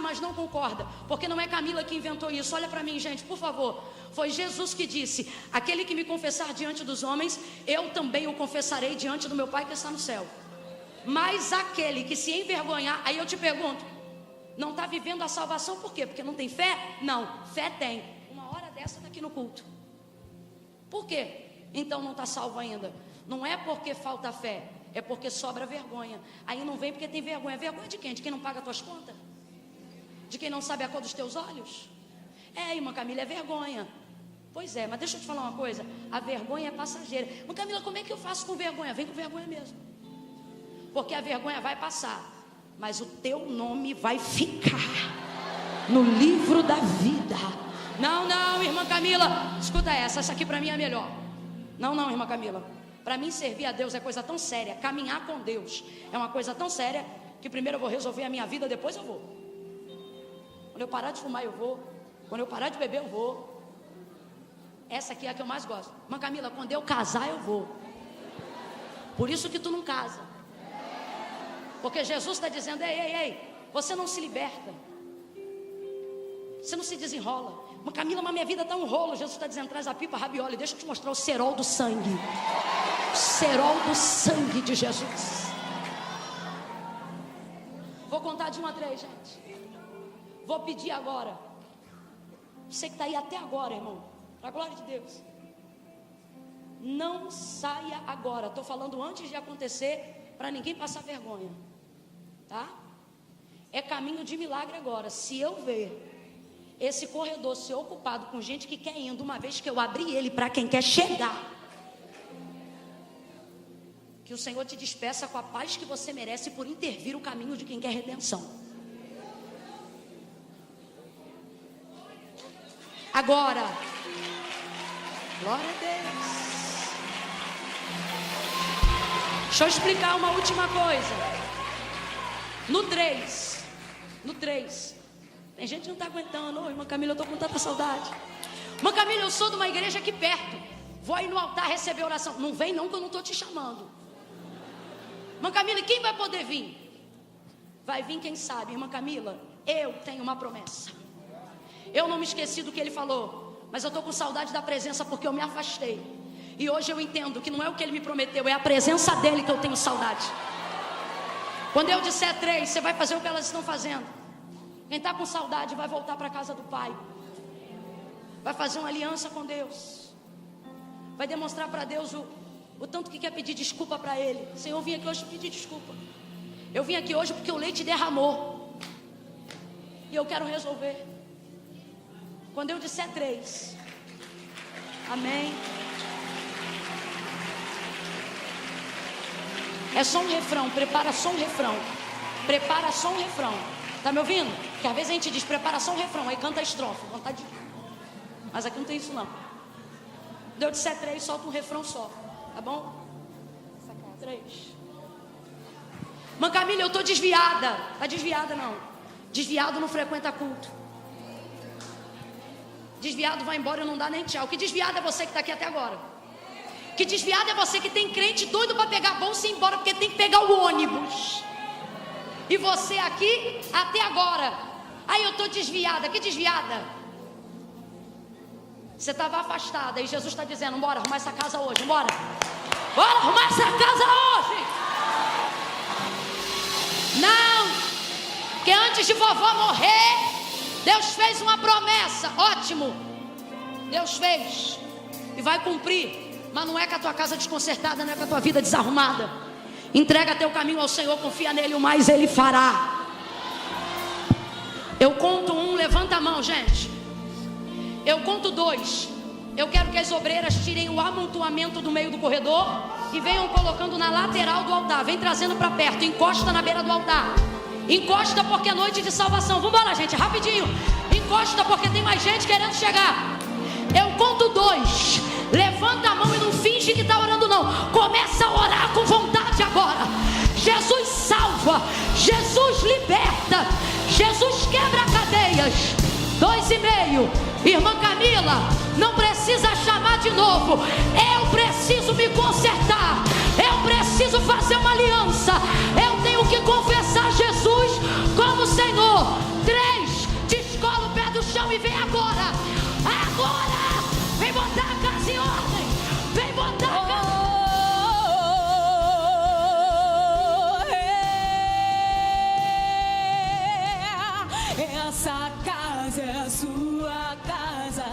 mas não concorda, porque não é Camila que inventou isso. Olha para mim, gente, por favor. Foi Jesus que disse: aquele que me confessar diante dos homens, eu também o confessarei diante do meu Pai que está no céu. Mas aquele que se envergonhar, aí eu te pergunto, não está vivendo a salvação por quê? Porque não tem fé? Não, fé tem. Uma hora dessa está aqui no culto. Por quê? Então não está salvo ainda. Não é porque falta fé, é porque sobra vergonha. Aí não vem porque tem vergonha. Vergonha de quem? De quem não paga as tuas contas? De quem não sabe a cor dos teus olhos? É, irmã Camila, é vergonha. Pois é, mas deixa eu te falar uma coisa: a vergonha é passageira. Irmã Camila, como é que eu faço com vergonha? Vem com vergonha mesmo. Porque a vergonha vai passar, mas o teu nome vai ficar no livro da vida. Não, irmã Camila, escuta essa aqui para mim é melhor. Não, irmã Camila, para mim servir a Deus é coisa tão séria. Caminhar com Deus é uma coisa tão séria que primeiro eu vou resolver a minha vida, depois eu vou. Quando eu parar de fumar eu vou. Quando eu parar de beber eu vou. Essa aqui é a que eu mais gosto. Irmã Camila, quando eu casar eu vou. Por isso que tu não casa. Porque Jesus está dizendo: ei, você não se liberta, você não se desenrola. Mas Camila, mas minha vida está um rolo. Jesus está dizendo: traz a pipa, rabioli, deixa eu te mostrar o cerol do sangue. O cerol do sangue de Jesus. Vou contar de 1 a 3, gente. Vou pedir agora, você que está aí até agora, irmão, para a glória de Deus, não saia agora. Estou falando antes de acontecer, para ninguém passar vergonha, tá? É caminho de milagre agora. Se eu ver esse corredor ser ocupado com gente que quer indo, uma vez que eu abri ele para quem quer chegar, que o Senhor te despeça com a paz que você merece por intervir o caminho de quem quer redenção. Agora, glória a Deus. Deixa eu explicar uma última coisa. No 3, tem gente que não está aguentando. Ô, irmã Camila, eu estou com tanta saudade. Irmã Camila, eu sou de uma igreja aqui perto, vou aí no altar receber oração. Não vem não, que eu não estou te chamando. Irmã Camila, quem vai poder vir? Vai vir quem sabe. Irmã Camila, eu tenho uma promessa. Eu não me esqueci do que ele falou, mas eu estou com saudade da presença porque eu me afastei. E hoje eu entendo que não é o que ele me prometeu, é a presença dele que eu tenho saudade. Quando eu disser 3, você vai fazer o que elas estão fazendo. Quem está com saudade vai voltar para a casa do Pai, vai fazer uma aliança com Deus, vai demonstrar para Deus o tanto que quer pedir desculpa para Ele. Senhor, eu vim aqui hoje pedir desculpa. Eu vim aqui hoje porque o leite derramou e eu quero resolver. Quando eu disser 3, amém. É só um refrão, prepara só um refrão. Prepara só um refrão. Tá me ouvindo? Porque às vezes a gente diz, prepara só um refrão, aí canta a estrofe, vontade de... Mas aqui não tem isso não. Quando eu disser 3, solta um refrão só. Tá bom? 3. Mãe Camila, eu estou desviada. Está desviada não. Desviado não frequenta culto. Desviado vai embora e não dá nem tchau. Que desviado é você que está aqui até agora. Que desviado é você que tem crente doido para pegar a bolsa e ir embora porque tem que pegar o ônibus. E você aqui até agora. Aí eu estou desviada. Que desviada? Você estava afastada e Jesus está dizendo: bora arrumar essa casa hoje, bora. Bora arrumar essa casa hoje. Não, que antes de vovó morrer, Deus fez uma promessa. Ótimo, Deus fez e vai cumprir. Mas não é com a tua casa desconcertada, não é com a tua vida desarrumada. Entrega teu caminho ao Senhor, confia nele, o mais ele fará. Eu conto 1, levanta a mão, gente. Eu conto 2. Eu quero que as obreiras tirem o amontoamento do meio do corredor e venham colocando na lateral do altar. Vem trazendo para perto, encosta na beira do altar. Encosta porque é noite de salvação. Vamos lá, gente, rapidinho. Encosta porque tem mais gente querendo chegar. Eu conto 2. Levanta a mão e não finge que está orando não. Começa a orar com vontade agora. Jesus salva, Jesus liberta, Jesus quebra cadeias. 2,5. Irmã Camila, não precisa chamar de novo. Eu preciso me consertar. Eu preciso fazer uma aliança. Eu tenho que confessar Jesus como Senhor. 3, descola o pé do chão e vem agora. Agora, vem botar a casa em ordem. Vem botar a casa. Essa casa é a sua casa.